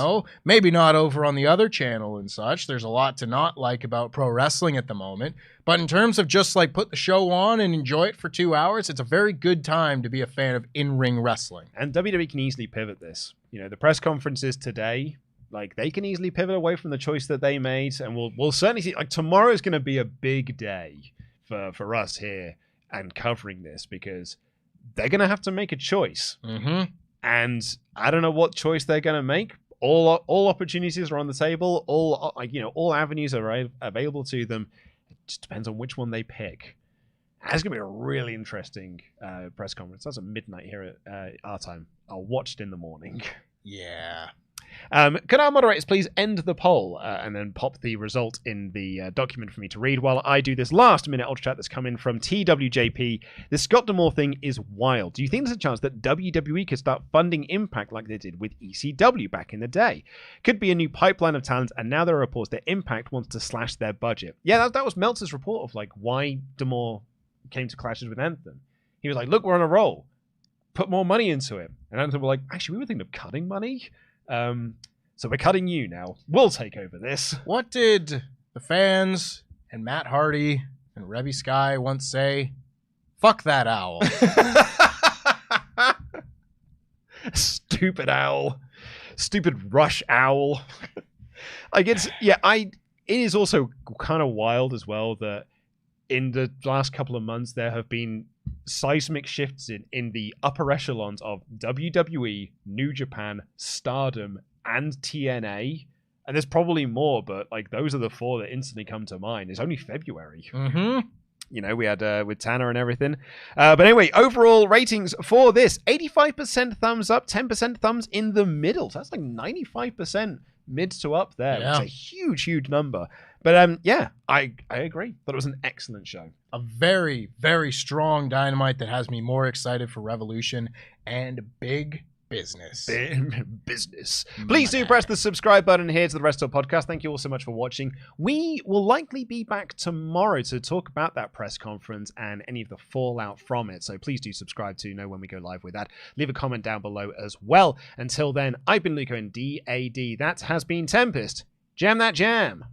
Maybe not over on the other channel and such. There's a lot to not like about pro wrestling at the moment. But in terms of just like put the show on and enjoy it for 2 hours, it's a very good time to be a fan of in-ring wrestling. And WWE can easily pivot this. The press conferences today, like they can easily pivot away from the choice that they made. And we'll certainly see, like tomorrow is going to be a big day for us here and covering this because they're going to have to make a choice. Mm-hmm. And I don't know what choice they're going to make. All opportunities are on the table. All avenues are available to them. It just depends on which one they pick. And it's going to be a really interesting press conference. That's at midnight here at our time. I'll watch it in the morning. Yeah. Can our moderators please end the poll and then pop the result in the document for me to read while I do this last minute ultra chat that's come in from TWJP. This Scott D'Amore thing is wild. Do you think there's a chance that WWE could start funding Impact like they did with ECW back in the day? Could be a new pipeline of talent, and now there are reports that Impact wants to slash their budget. Yeah, that was Meltzer's report of like why D'Amore came to clashes with Anthem. He was like, look, we're on a roll. Put more money into it. And Anthem were like, actually, we were thinking of cutting money. So we're cutting you now. We'll take over this. What did the fans and Matt Hardy and Reby Sky once say? Fuck that owl. Stupid owl. Stupid Rush owl. It is also kind of wild as well that in the last couple of months there have been seismic shifts in the upper echelons of WWE, New Japan, Stardom, and TNA. And there's probably more, but like those are the four that instantly come to mind. It's only February. Mm-hmm. We had with Tanner and everything. But anyway, overall ratings for this, 85% thumbs up, 10% thumbs in the middle. So that's like 95% mid to up there. Yeah. It's a huge, huge number. But I agree. Thought it was an excellent show. A very, very strong Dynamite that has me more excited for Revolution and big business. Business. Please do press the subscribe button here to the WrestleTalk Podcast. Thank you all so much for watching. We will likely be back tomorrow to talk about that press conference and any of the fallout from it. So please do subscribe to know when we go live with that. Leave a comment down below as well. Until then, I've been Luco and DAD. That has been Tempest. Jam that jam.